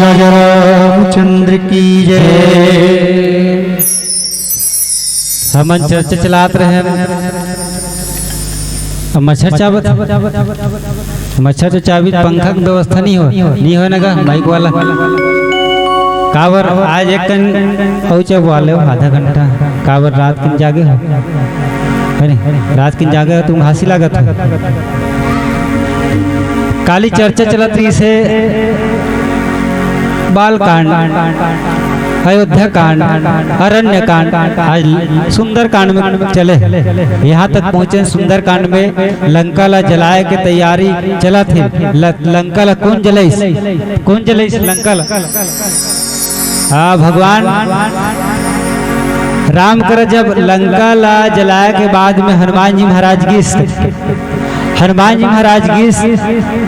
राजा रामचंद्र की जय। हम चर्चा चलात रहे मच्छर चावत मच्छर तो चाबी पंखा की व्यवस्था नहीं हो ना माइक वाला काबर आज एक पहुँचे वाले हो आधा घंटा काबर रात किन जागे हो रात किन जागे हो तुम हंसी लागत हो। काली चर्चा चलत रही से बाल कांड, अयोध्या कांड, अरण्य कांड, आज सुंदर कांड में चले। यहाँ तक पहुँचे सुंदर कांड में लंका ला जलाए के तैयारी चला थी। लंका ला कौन जलाइस लंका ला? हाँ भगवान राम कर जब लंका ला जलाए के बाद में हनुमान जी महाराज गिस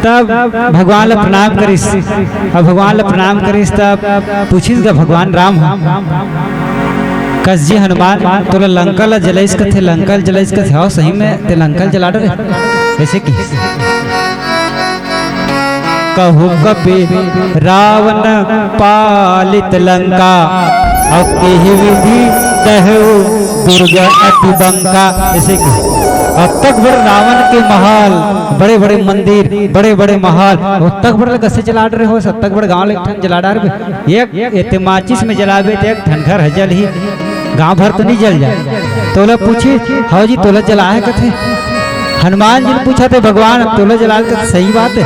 तब भगवान ला प्रणाम करिस। अब भगवान ला प्रणाम करिस तब पूछिस गा भगवान राम कस जी हनुमान तोला लंका ला जलाइस कथे लंका जलाइस कथे हो सही में ते लंका जला डरे ऐसे की कहु कपि रावण पालित लंका और केहि विधि कहु दुर्ग अति बंका। ऐसे की अब तक बड़े रावण के महल बड़े बड़े मंदिर बड़े बड़े महल अब तक बड़े कैसे जला रहे हो सब तक बड़े गाँव एक जला रहे एक माचिस में जलावे तो एक ठनखर हजल ही गांव भर तो नहीं जल जाए। तोला पूछी हाँ जी तोला जलाए कथे हनुमान जी ने पूछा थे भगवान तोला जला कर सही बात है?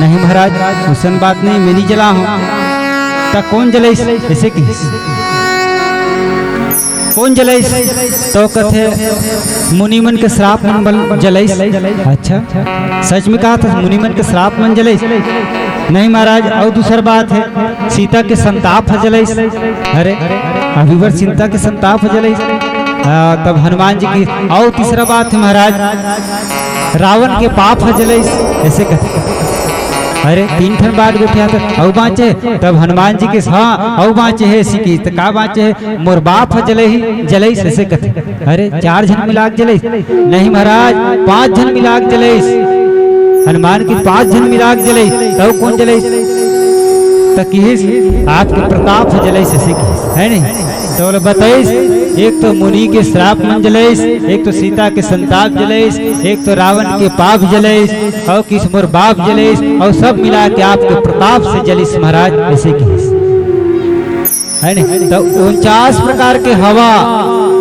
नहीं महाराज उसन बात नहीं मेरी जला हूँ तब कौन जले ऐसे की कौन जलैस तो कथे मुनिमन के श्राप मन जलैस। अच्छा सच में कहा था मुनिमन के श्राप मन जलैस? नहीं महाराज, और दूसरा बात है सीता के संताप जलैस। अरे अभिवर सीता के संताप जलैस तब हनुमान जी की। और तीसरा बात है महाराज रावण के पाप जलैस, ऐसे कहते। अरे 3 ठन बात बैठा था औ बाँचे तब हनुमान जी के हाँ औ बाँचे है सिकी तो का बाँचे है मोर बाप जले ही जलैस, ऐसे कहते। अरे 4 जन मिलाक जलैस? नहीं महाराज 5 जन मिलाक जलैस। हनुमान की 5 जन मिलाक जलैस तब कौन जलैस? तकीस आपके प्रताप जलैस, ऐसे है नहीं तो बताइस। एक तो मुनि के श्राप मन जलैस, एक तो सीता के संताप जलैस, एक तो रावण के पाप जलैस और किस मोर बाप जलैस और सब मिला के आपके प्रताप से जलिस महाराज, ऐसे कहिस है नहीं। तो 49 प्रकार के हवा,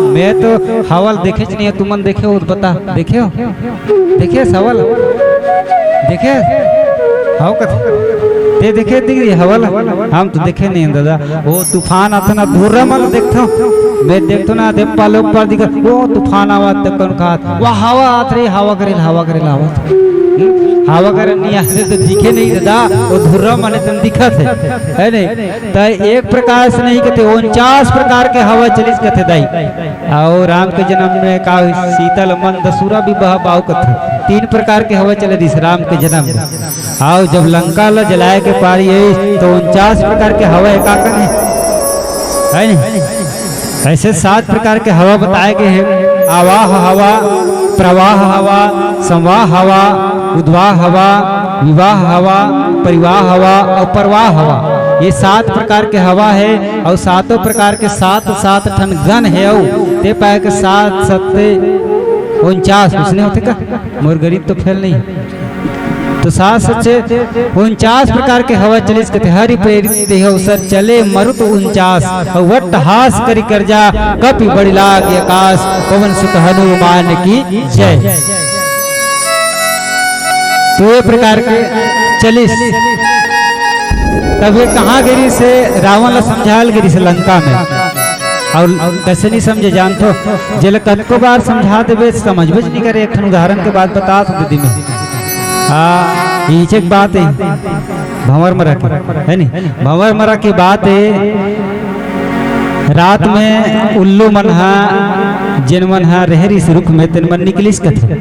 मैं तो हवल देखे नहीं है, तुमन देखे हो तो बता देखे हो? देखे सवल देखे हाउ कथ ते देखे दिख हवल? हम तो देखे नहीं दादा। वो तूफान आता ना दूर मन देखता मैं देखतो ना दे पालो पर दिख वो तूफान आवा तब कौन कहा वो हवा आत रही हवा करे हवा करे नहीं आते तो दिखे नहीं दादा। वो धुर्रा माने तुम दिखत है नहीं तो एक प्रकार से नहीं कहते 49 प्रकार के हवा चलिस कहते दाई। और राम के जन्म में का शीतल मन दसूरा भी बह बाव कथे 3 प्रकार के हवा चले दिस राम के जन्म में। आओ जब लंका ला जलाए के पारी है तो 49 प्रकार के हवा एकाकन है नहीं। ऐसे 7 प्रकार के हवा बताए गए हैं। आवाह हवा, प्रवाह हवा, संवाह हवा, उद्वाह हवा, विवाह हवा, परिवाह हवा और परवाह हवा। ये 7 प्रकार के हवा है और 7 प्रकार के 7 ठन गण है। ते पाए के 7 7 49 उसने होते का मोर गरीब तो फैल नहीं तो 7 सच्चे 49 प्रकार के हवा चलिस कहते। हरि प्रेरित देह अवसर चले मरुत 49 और वट हास करी कर जा कपि बड़ी लाग आकाश पवन सुत हनुमान की जय। तो ये प्रकार के चलिस तब ये कहाँ गिरी से रावण ला समझाल गिरी से लंका में। और कैसे नहीं समझे जानतो जेल कनको बार समझा देवे समझबे नहीं करे। एक उदाहरण के बाद बता दीदी में एक बात है भंवर मरा की है नहीं। भंवर मरा की बात है रात में उल्लू मनहा जिन मनहा रहरी से रुख में तिन मन निकलिस कथे।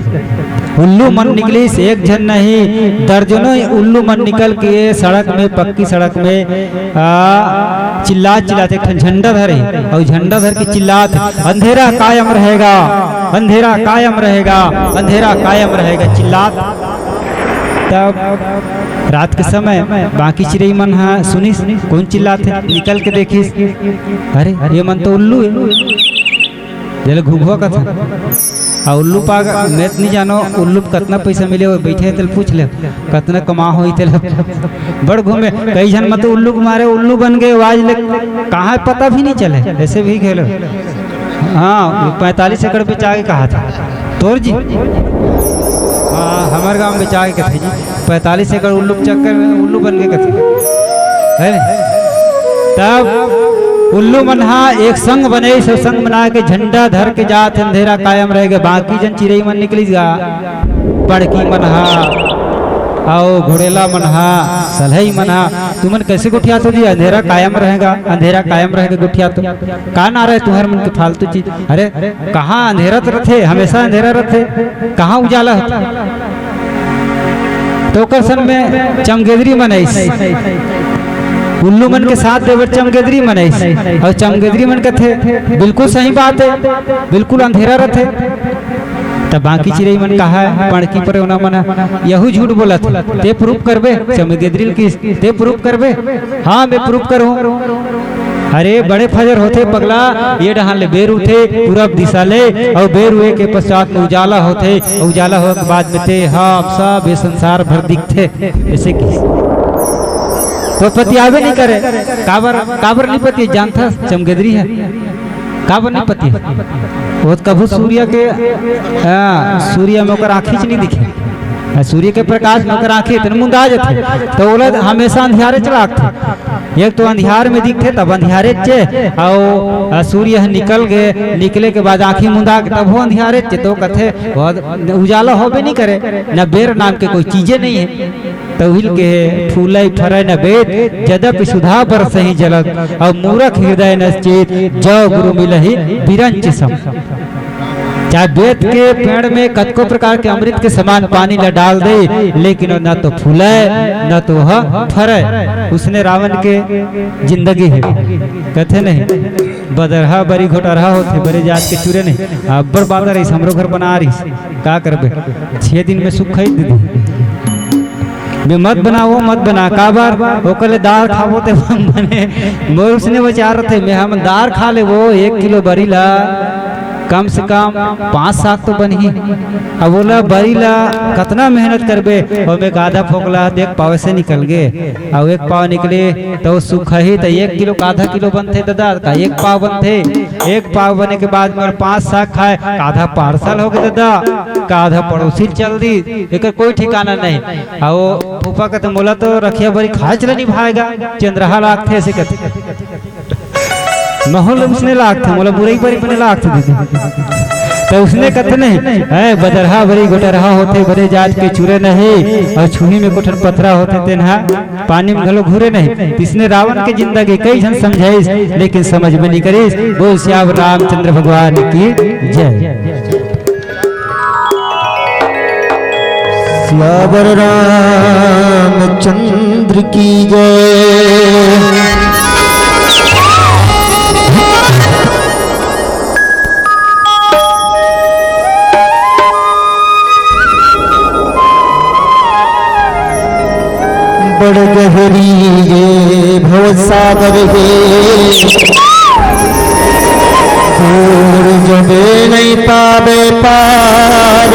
उल्लू मन निकलिस एक जन नहीं दर्जनों उल्लू मन निकल के सड़क में पक्की सड़क में चिल्लाते झंडा धरे और झंडा धर के चिल्लात अंधेरा कायम रहेगा, अंधेरा कायम रहेगा, अंधेरा कायम रहेगा चिल्लात। तब रात के समय बाकी चिड़ई मन हाँ सुनी कौन चिल्लाते निकल के देखिस अरे ये मन तो उल्लू है जल घुघुआ का था। और उल्लू पाग मैं नहीं जानो उल्लू कितना पैसा मिले और बैठे तेल पूछ ले कितना कमा हो बड़ घूमे कई जन मत उल्लू को मारे उल्लू बन गए आवाज ले कहाँ पता भी नहीं चले ऐसे भी खेलो। हाँ 45 एकड़ पे जाके कहा था तोर जी हाँ हमारे गांव में जाके कथे जी 45 एकड़ उल्लू चक्कर में उल्लू बन गए कथे है। तब उल्लू मनहा एक संग बने सब संग बना के झंडा धर के जात अंधेरा कायम रहेगा। बाकी जन चिड़ई मन निकलीगा पड़की मनहा आओ घोड़ेला मनहा सलहई मनहा तुमन कैसे गुठिया तो जी अंधेरा कायम रहेगा, अंधेरा कायम रहेगा गुठिया तो का ना रहे तुम्हारे मन के फालतू चीज। अरे कहाँ अंधेरा तो रथे हमेशा अंधेरा रथे कहाँ उजाला होता। तो सन में चमगेदरी मनाइस उल्लू मन के साथ देवर चमगेदरी मनाइस और चमगेदरी मन के थे बिल्कुल सही बात है बिल्कुल अंधेरा रथे। तब बाकी चिड़ई मन कहा पड़की पर होना मना यहू झूठ बोला ते प्रूफ करबे चमगेदरी की ते प्रूफ करबे। हाँ मैं प्रूफ करूँ। अरे बड़े फजर होते पगला ये डहान ले बेर उठे पूरब दिशा ले और बेर हुए के पश्चात में उजाला होते उजाला हो के बाद में ते हम सब ये संसार भर दिखते ऐसे की तो पति आवे नहीं करे काबर नहीं पति जानता चमगेदरी है काबर नहीं पति वो कभू सूर्य के सूर्य में ओकर आँखी नहीं दिखे सूर्य के प्रकाश में ओकर आँखी इतने मुंदा जाते तो बोला हमेशा अंधियारे चलाते एक तो अंधियार में दिखते तब अंधियारे चे और सूर्य निकल गए, निकले के बाद आंखी मुंदा के तब हो अंधियारे चे, तो कथे उजाला होबे नहीं करे, न बेर नाम के कोई चीजें नहीं है। तो हिल के फूलई फरै न बेद जदप सुधा पर सही जलत और मूरख हृदय नश्चित जो गुरु मिलहि बिरंच सम। चाहे वेद के पेड़ में कतको प्रकार के अमृत के समान पानी न डाल दे, लेकिन न तो फूले न तो फरे। उसने रावण के जिंदगी है कहते नहीं बदरहा बरी घोटरहा होते बड़े जात के चूरे नहीं। अब्बर बादर रही हमरो घर बना रही का करबे 6 दिन में सुख खाई दीदी मत बनाओ मत बना का बार ओकले दाल खावो ते बने मोर उसने विचार थे मैं हम दाल खा ले वो 1 किलो बरी ला कम से कम 5 साग तो बन ही। अब बोला बरी ला कितना मेहनत करबे और मैं आधा फोकला देख पाव से निकल गए और 1 पाव निकले तो सुख ही तो 1 किलो का आधा किलो बनते दादा का 1 पाव बनते। 1 पाव बने के बाद में 5 साग खाए आधा पार्सल हो गए दादा का आधा पड़ोसी चल दी एक कोई ठिकाना नहीं। और फूफा कहते मोला तो रखिया बरी खाए चला नहीं भाएगा चंद्रहा लाग थे ऐसे कहते माहौल उसने लाग थे मोला बुराई बरी बने लाग थे दीदी। तो उसने कहते नहीं है बदरहा बरी गोटरहा होते बड़े जात के चूरे नहीं और छुही में कोठर पथरा होते तेनहा पानी में घलो घूरे नहीं। इसने रावण के जिंदगी कई जन समझाइस लेकिन समझ में नहीं करिस। बोल श्याम रामचंद्र भगवान की जय। श्यावर रामचंद्र की जय। बड़ गहरी ये भवसागर है दूर जबे नहीं पावे पार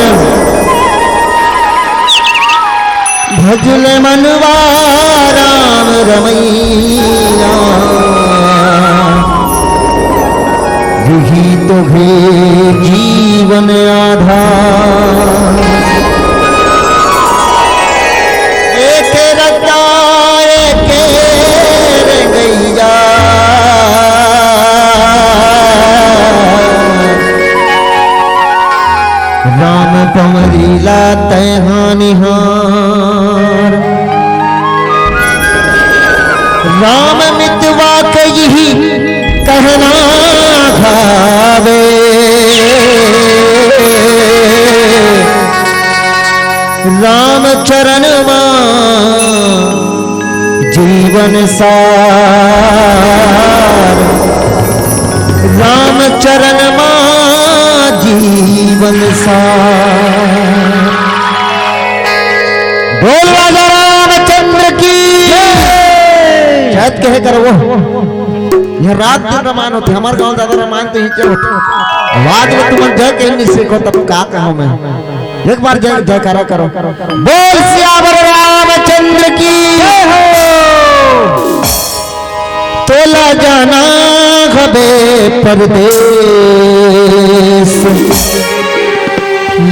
भजले मनवा राम रमैया यही तो है जीवन आधार। राम पमरीला तैहानिहार राम मितवा कही कहना भावे राम चरण जीवन सार राम चरण जीवन सार। बोल राजा रामचंद्र की शायद कहे कर वो यह रात दिन रामायण होती हमारे गांव ज्यादा रामायण तो हिंचे होते बाद में तुम जय कहीं नहीं सीखो तब का कहूं मैं एक बार जय जयकारा करो। बोल श्यावर रामचंद्र की तोला जाना घबे परदेश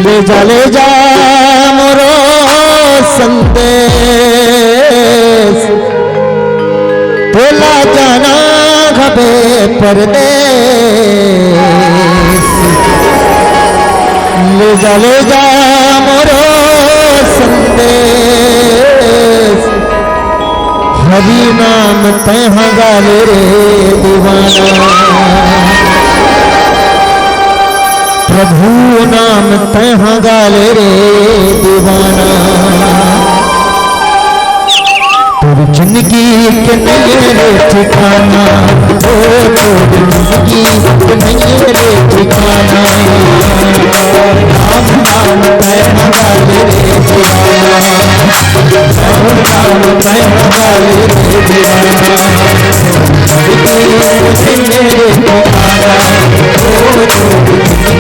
ले जा मोरो संदेश तोला जाना घबे परदेश ले जा मोरो संदेश हरि नाम तहाँ गाले रे दीवाना प्रभु नाम तहाँ गाले रे दीवाना तेरी जिंदगी के नहीं रे ठिकाना ओ तेरी जिंदगी के नहीं रे ठिकाना राम नाम तहाँ गाले रे दीवाना राम तहाँ गाले रे दीवाना मेरे ठिकाना ओ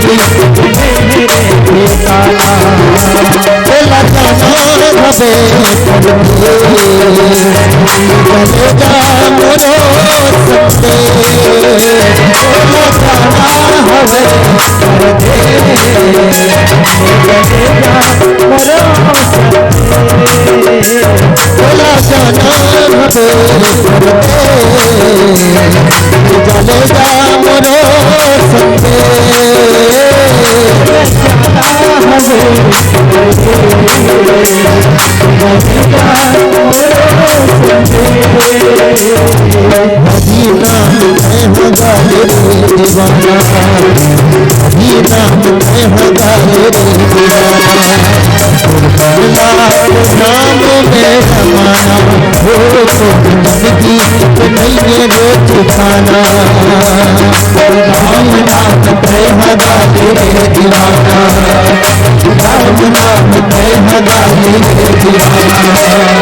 तेरी जिंदगी मेरे ठिकाना बोला जाना घबे जा मोरो सकते बोला जाना हवे बोला जाना हवे चले जा मोरो संगे हजी नाम है हजारे दीवाना हजी नाम है हजारे दीवाना नाम में समाना हो तो जिंदगी नहीं है रो ठिकाना राम नाम है हजारे दीवाना राम नाम है हजारे दीवाना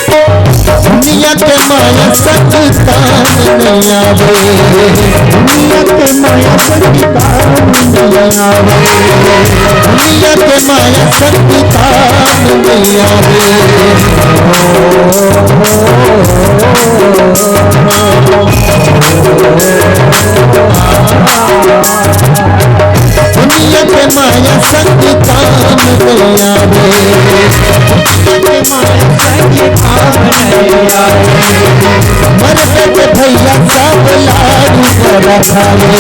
दुनिया के माया संतान नहीं आवे दुनिया के माया संतान नहीं आवे दुनिया के माया संतान नहीं आवे दुनिया के माया संतान नहीं आवे मरते के भैया सब लाडू बड़ा खावे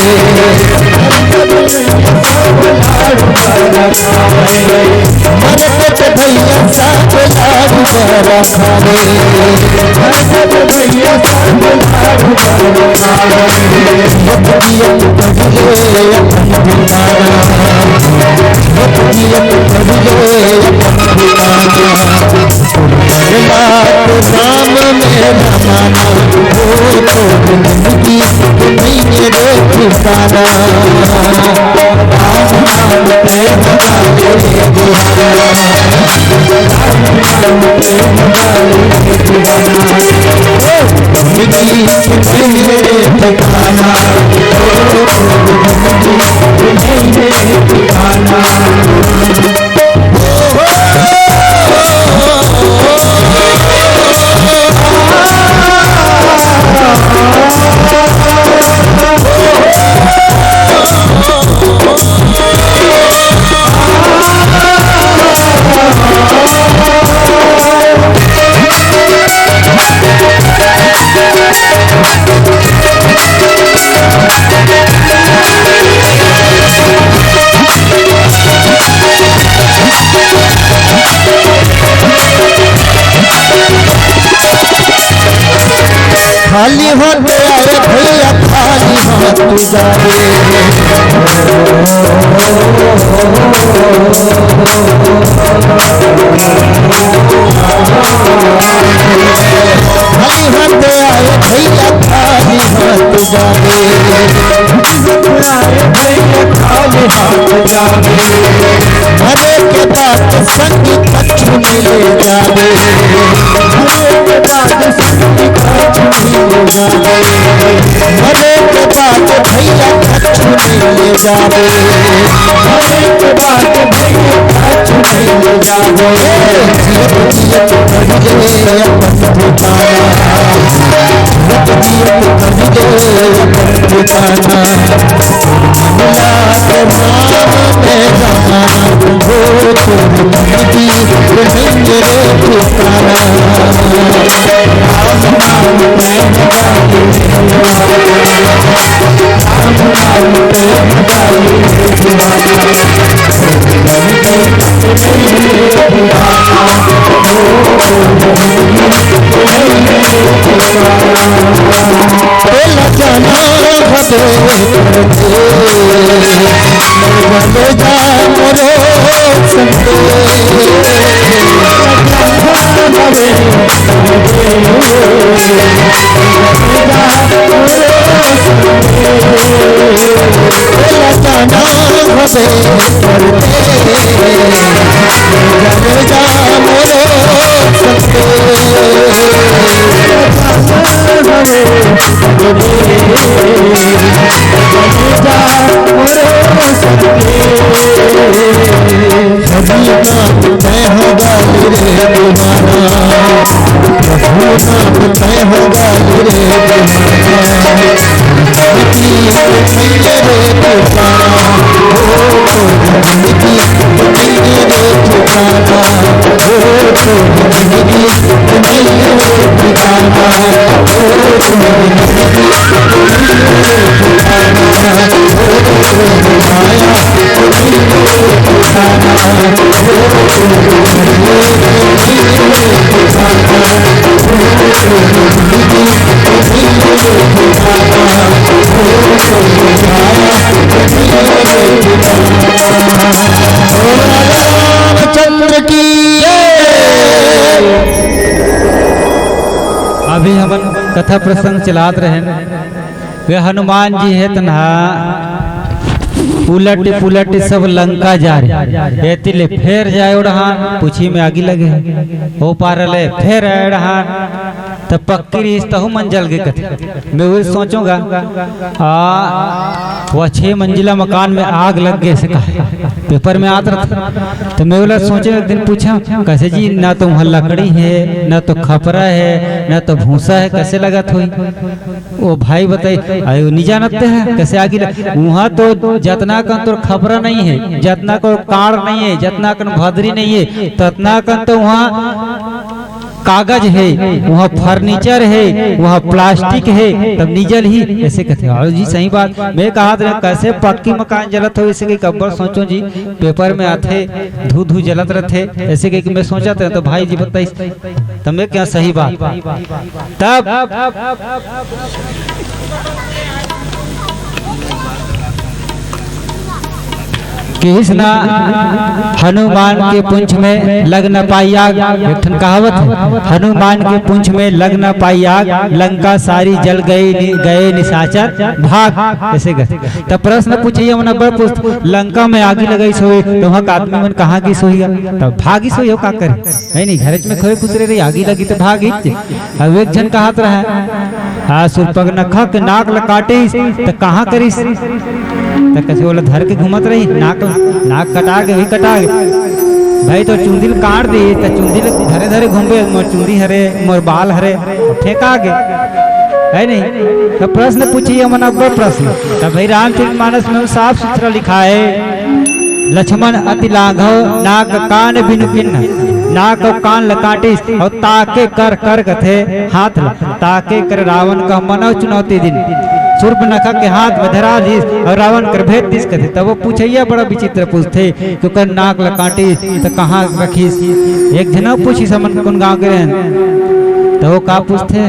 मरते के भैया सब लाडू बड़ा खावे राम मेरा माना हो तो जिंदगी नहीं रो ठिकाना राम नाम है हजारे दीवाना जिंदगी नहीं रो ठिकाना नहीं ठिकाना खाली होते आए भैया खाली हाथ जाए खाली होते आए भैया खाली हाथ जाए खाली हाथ जाए हरे के बात संग कछु मिले जावे हरे के बात संग मरे के बाद भैया कछु मिले जावे मरे के बाद भैया कछु मिले जावे जियत जियत करिए अपन ठिकाना जियत जियत करिए अपन ठिकाना मिला के नाम में जमाना हो तो जिंदगी नहीं रो ठिकाना राम नाम में जाना भवे जा मोरो संगे अभी हम कथा प्रसंग चलात रहे वे हनुमान जी है तन्हा उलट पुलट सब लंका जा रहे तिले फेर जाए उड़हान पूछी में आगी लगे हो पारले फेर उड़हान तब पक्की तहु मंजल के कथे मैं वही सोचूंगा वह 6 मंजिला मकान में आग लग गए से कहा पेपर में आता था तो मैं बोला सोचे एक दिन पूछा कैसे जी ना तो वहाँ लकड़ी है ना तो खपरा है ना तो भूसा है कैसे लगा थोड़ी वो भाई बताई आयो नहीं जानते हैं कैसे आगे वहाँ तो जतना कन तो खपरा नहीं है जतना को काड़ नहीं है जतना कन भदरी नहीं है ततना कन तो वहाँ कागज है वहाँ फर्नीचर है वहाँ प्लास्टिक है तब नीजल ही ऐसे कहते हैं जी सही बात मैं कहा था कैसे पक्की मकान जलत हो इसे कब्बर सोचो जी पेपर में आते धू धू जलत रहते ऐसे कि मैं सोचा था तो भाई जी बताइए तो मैं क्या सही बात तब कृष्णा हनुमान के पुंछ में लग न पाई आग एक कहावत है हनुमान के पुंछ में लग न पाई आग लंका सारी जल गए निशाचर भाग ऐसे कहते तब प्रश्न पूछिए मन बड़ पुष्ट लंका में आगी लगाई सोए तो वहाँ का आदमी मन कहाँ की सोई तब भागी सोई हो का करे है नहीं घर में खोए कुतरे रही आगी लगी तो भागी अब एक जन कहत रहा हाँ सुरपग नखा के नाक लकाटे तो कहाँ करी तो कैसे बोला धर के घूमत रही नाक कटा के भी कटा के भाई तो चुंदिल काट दी तो चुंदिल धरे धरे घूमे मोर चुंदी हरे मोर बाल हरे ठेका के है नहीं तो प्रश्न पूछिए मन अकबर प्रश्न तो भाई रामचरितमानस में साफ सुथरा लिखा है लक्ष्मण अति लाघव नाक कान बिनु किन्न नाक और कान लकाटे और ताके कर कर कथे हाथ ताके कर रावण का मनव चुनौती दिन सूर्पनखा के हाथ में धरा दिस और रावण कर भेद दिस कथे तब वो पूछैया बड़ा विचित्र पूछते क्योंकि नाक लकाटी तो कहाँ रखीस एक जना पूछी समन कौन गाँव के रहन तो वो का पूछते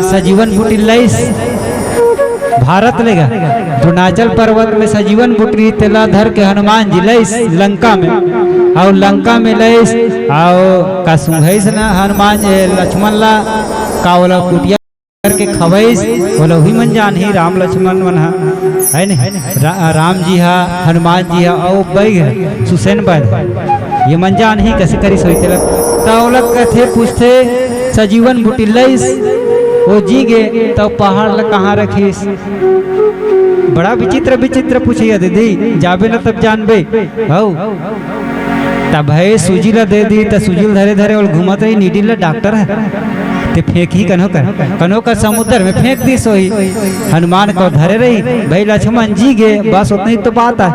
सजीवन बूटी लईस भारत लेगा द्रोणाचल पर्वत में सजीवन बूटी तेला धर के हनुमान जी लईस लंका में और लंका में लईस और का सुंघईस ना हनुमान लक्ष्मण ला का वाला कुटिया करके खवैस बोला वही मन जान ही राम लक्ष्मण मन है नहीं राम जी हा हनुमान जी हा और बैग सुसैन बैग ये मन जान ही कैसे करी सोई तेरा तौलक कथे पूछते सजीवन बूटी लईस वो जी गे तो पहाड़ ला कहाँ रखीस बड़ा विचित्र विचित्र पूछिए दीदी जाबे ना तब जानबे हो तब है सूजी ला दे दी तो सूजी धरे धरे और घूमत रही नीडिल ला डॉक्टर है ते फेंक ही कनो कर समुद्र में फेंक दी सोई हनुमान को धरे रही भाई लक्ष्मण जी गे बस उतना ही तो बात है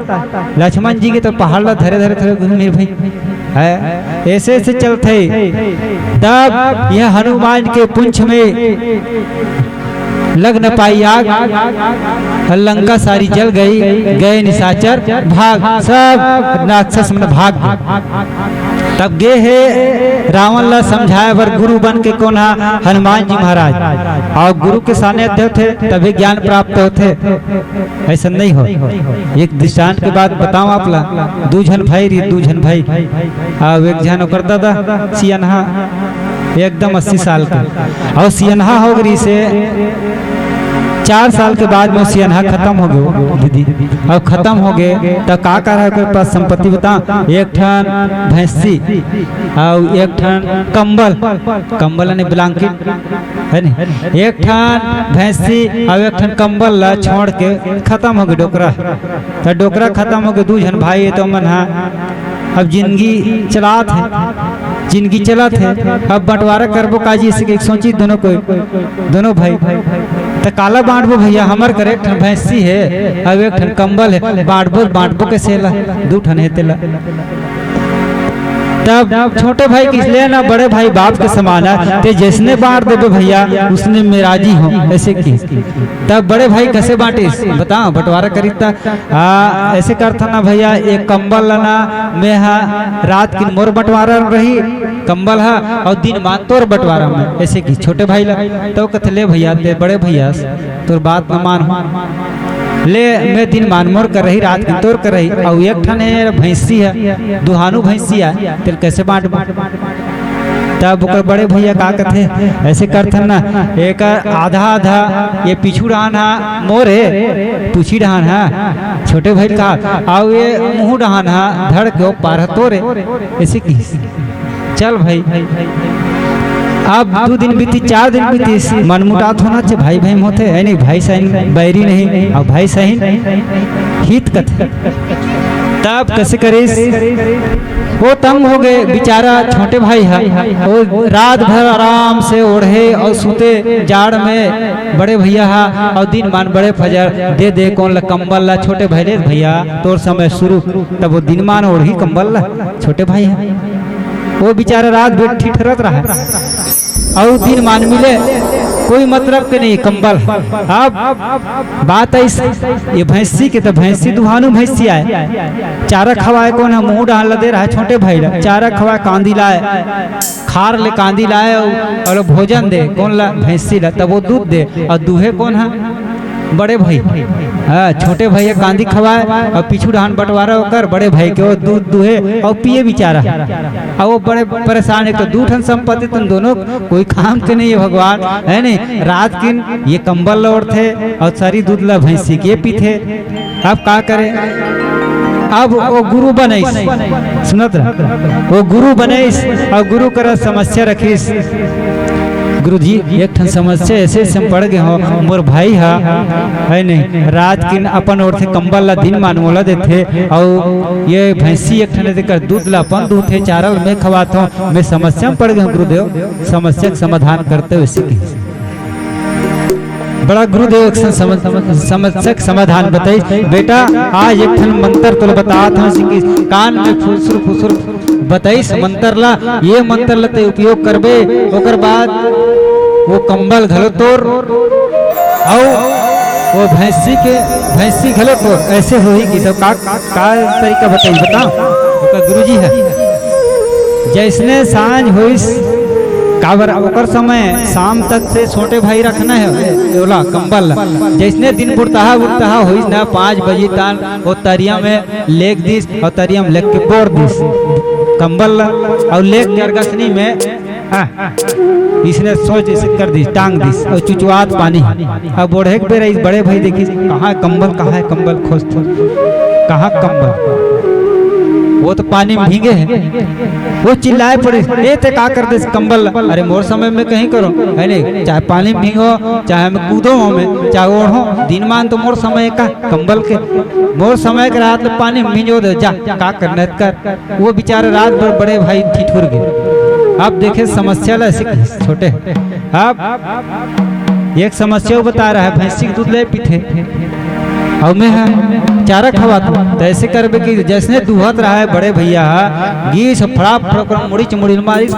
लक्ष्मण जी के तो पहाड़ ला धरे धरे थोड़े घूमे भाई है ऐसे ऐसे चलते तब यह हनुमान के पुंछ में लग न पाई आग लंका सारी जल गई गए निशाचर भाग सब राक्षस में भाग तब गे है रावण ला समझाए बर गुरु बन के कौन हा हनुमान जी महाराज और गुरु के सानिध्य थे तभी ज्ञान प्राप्त होते। ऐसा नहीं हो। एक दृष्टांत के बाद बताओ आप ला दू जन भाई और एक जन ओकर दादा सियनहा एकदम 80 साल का और सियनहा हो गई से 4 साल के बाद में सियनहा खत्म हो गए दीदी और खत्म हो गए तो का कर है के पास संपत्ति बता एक ठन भैंसी और एक ठन कंबल ने ब्लैंकेट है नहीं एक ठन भैंसी और एक ठन कंबल ला छोड़ के खत्म हो गए डोकरा तो डोकरा खत्म हो गए 2 जन भाई तो मन हा अब जिंदगी चलात है अब बंटवारा करबो काजी इसे सोची दोनों भाई तो काला बांटबो भैया हमार करे एक ठन भैंसी है अब एक ठन कंबल है बांटबो कैसे ला 2 ठन है तेला तब छोटे भाई किसलिए ना बड़े भाई बाप के समान है ते जिसने बांट देबे भैया उसने में राजी हो ऐसे की तब बड़े भाई कैसे बांटे बताओ बंटवारा करीता ऐसे करता ना भैया एक कंबल लाना में हा रात की मोर बंटवारा रही कंबल हा और दिन मान तोर बंटवारा में ऐसे की छोटे भाई ला तो कहते ले भैया ते बड़े भैया तोर बात न मान ले मैं दिन मानमोर कर रही रात की तोर कर रही और एक ठन है भैंसी है दुहानू भैंसी है तेल कैसे बांट तब ओकर बड़े भैया का कहते ऐसे करथन ना एक आधा ये पीछू डहान हा मोर है पूछी डहान हा छोटे भाई का और ये मुंह डहान हा धड़ के पार तोरे ऐसे की चल भाई अब 2 दिन बीती 4 दिन बीती मनमुटात होना चाहिए भाई होते है नहीं भाई सही बैरी नहीं और भाई सही हित कथे तब कैसे करीस वो तंग हो गए बेचारा छोटे भाई है वो रात भर आराम से ओढ़े और सूते जाड़ में बड़े भैया है और दिन मान बड़े फजर दे कौन ला कंबल ला छोटे भाई रे भैया तोर समय शुरू तब वो दिन मान ओढ़ी कंबल ला छोटे भाई है वो बेचारा रात भर ठिठरत रहा और दिन मान मिले कोई मतलब के नहीं कंबल। अब बात ऐसी ये भैंसी के तो भैंसी दुहानू भैंसी आए चारा खवाए कौन है मुंह डाल दे रहा है छोटे भाई ला चारा खवाए कांदी लाए खार ले कांदी लाए और भोजन दे कौन ला भैंसी ला तब वो दूध दे और दूहे कौन है बड़े भाई हाँ छोटे भाई कांदी खवाए और पीछू डान बंटवारा होकर बड़े भाई के वो दूध दुहे और पिए बेचारा और वो बड़े परेशान है तो 2 ठन संपत्ति तुम दोनों कोई काम के नहीं है भगवान है नहीं रात किन ये कंबल ओढ़ते और सारी दूध ला भैंसी के पीते अब का करे अब वो गुरु बने सुनत वो गुरु बने और गुरु कर समस्या रखीस गुरु जी एक ठन समस्या ऐसे से पड़ गए हो मोर भाई है नहीं रात की अपन ओर थे कंबल ला दिन मान मोला देते और ये भैंसी एक ठन देकर दूध ला अपन दूध थे चारा मैं खवाता हूँ मैं समस्या में पड़ गया गुरुदेव समस्या का समाधान करते हुए सीखे बड़ा गुरुदेव समस्या समाधान बताई बेटा आज एक ठन मंत्र तो बता था कान में फुसुर बताई मंत्र ला ये मंत्र ला ते उपयोग करबे ओकर बाद वो कंबल घलो तोर और वो भैंसी घलो तोर ऐसे होई कि तो का तरीका बताई बताओ ओकर गुरुजी है जैसने सांझ होइस काबर ओकर समय शाम तक से छोटे भाई रखना है ओला कंबल जैसने दिन बुढ़ता होइस ना 5 बजे तान वो तरिया में लेक दिस और तरिया में लेक के बोर दिस कंबल और लेक गरगसनी में इसने सोच इसे कर दी टांग दी और चुचुआत पानी अब बोढ़े के बेरा बड़े भाई देखी कहाँ है कंबल खोज कहाँ कंबल वो तो पानी में भीगे हैं वो चिल्लाए पड़े ए ते का कर दे कंबल अरे मोर समय में कहीं करो है नहीं चाहे पानी में भीगो चाहे मैं कूदो में चाहे ओढ़ो दिन मान तो मोर समय का कंबल के मोर समय के रात में पानी में भीगो दे जा का करना कर वो बेचारे रात भर बड़े भाई ठिठुर गए। अब देखे समस्या ला छोटे अब एक समस्या बता रहा है भैंसी के दूध ले पीते और मैं चारा खवाता तो ऐसे करबे कि जैसे दुहत रहा है बड़े भैया गीस फड़ा मुड़ी चमुड़ी मारिस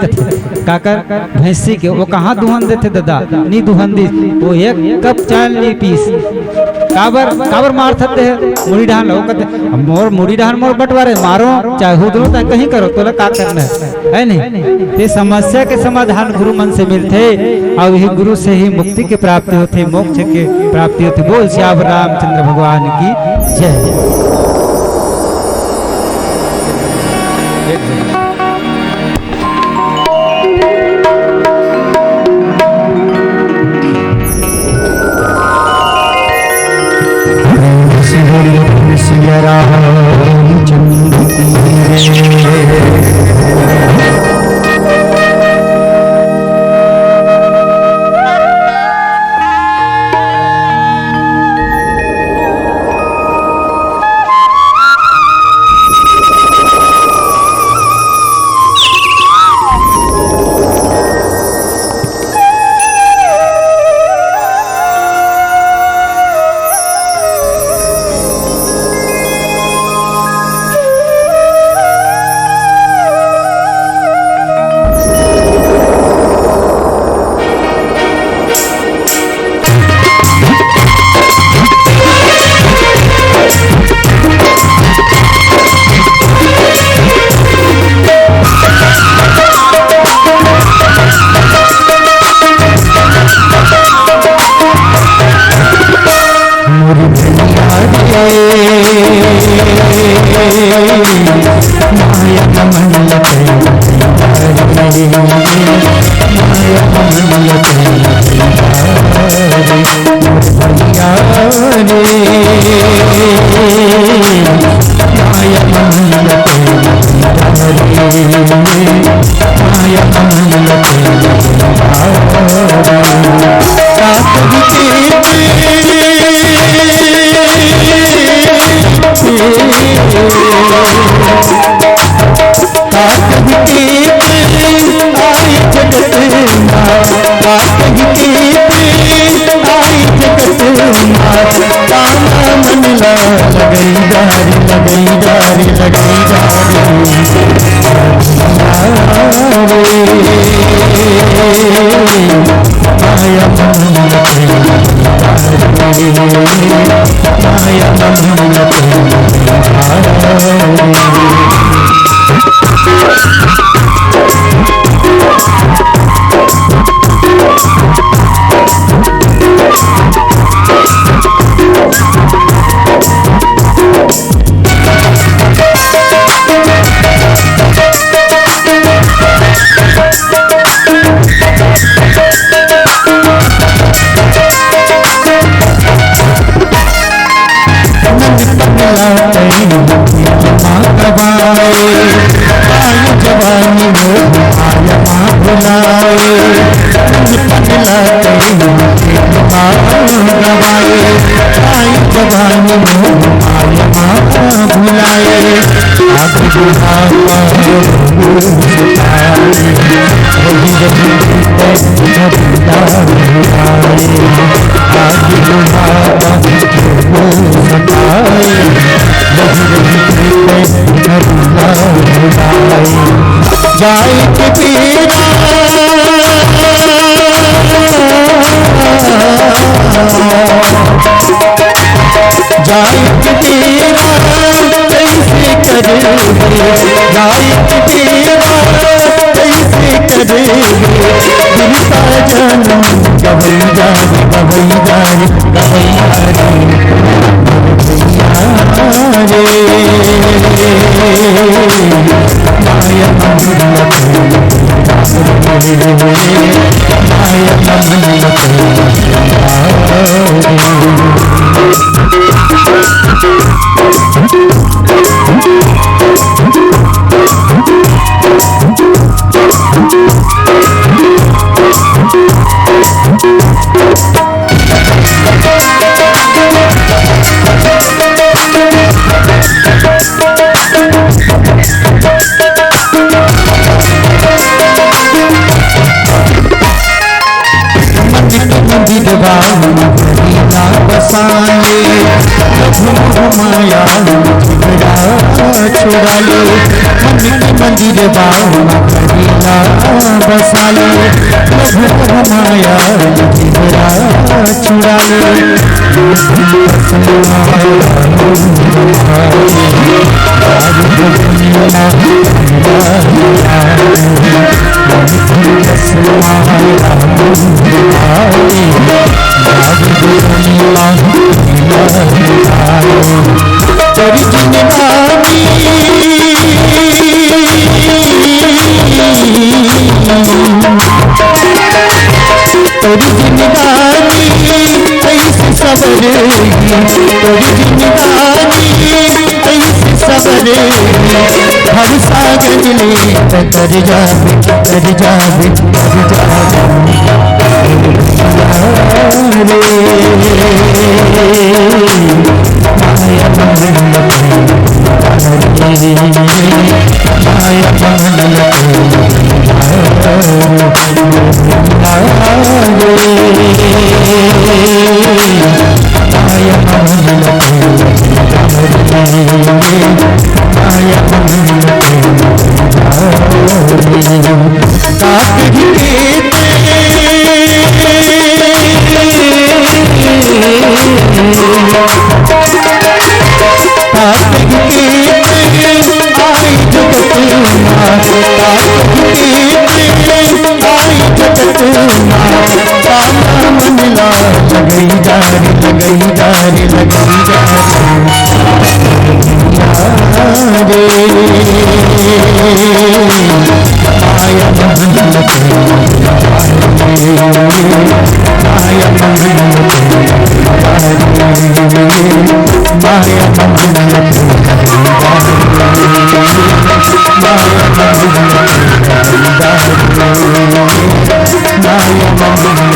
काकर भैंसी के वो कहाँ दुहन देते दादा नहीं दुहन दी वो एक कप चाय नहीं पीस काबर मार थते है मुड़ी ढान लो कहते मोर मुड़ी ढान मोर बंटवारे मारो चाहे हो दो चाहे कहीं करो तोला का करना है नहीं। ये समस्या के समाधान गुरु मन से मिलते और यही गुरु से ही मुक्ति की प्राप्ति होती, मोक्ष की प्राप्ति होती। बोल श्याम रामचंद्र भगवान की जय। बसाए माया छुड़ा ले मन के मंदिर बाबा कबीला बसा ले माया छुड़ा ले तेरी जिंदगानी तेरी जिंदगानी कैसे सवरेगी तेरी जिंदगानी कैसे सवरेगी हर सागन ले कर जावे कर जावे कर जावे माया Maya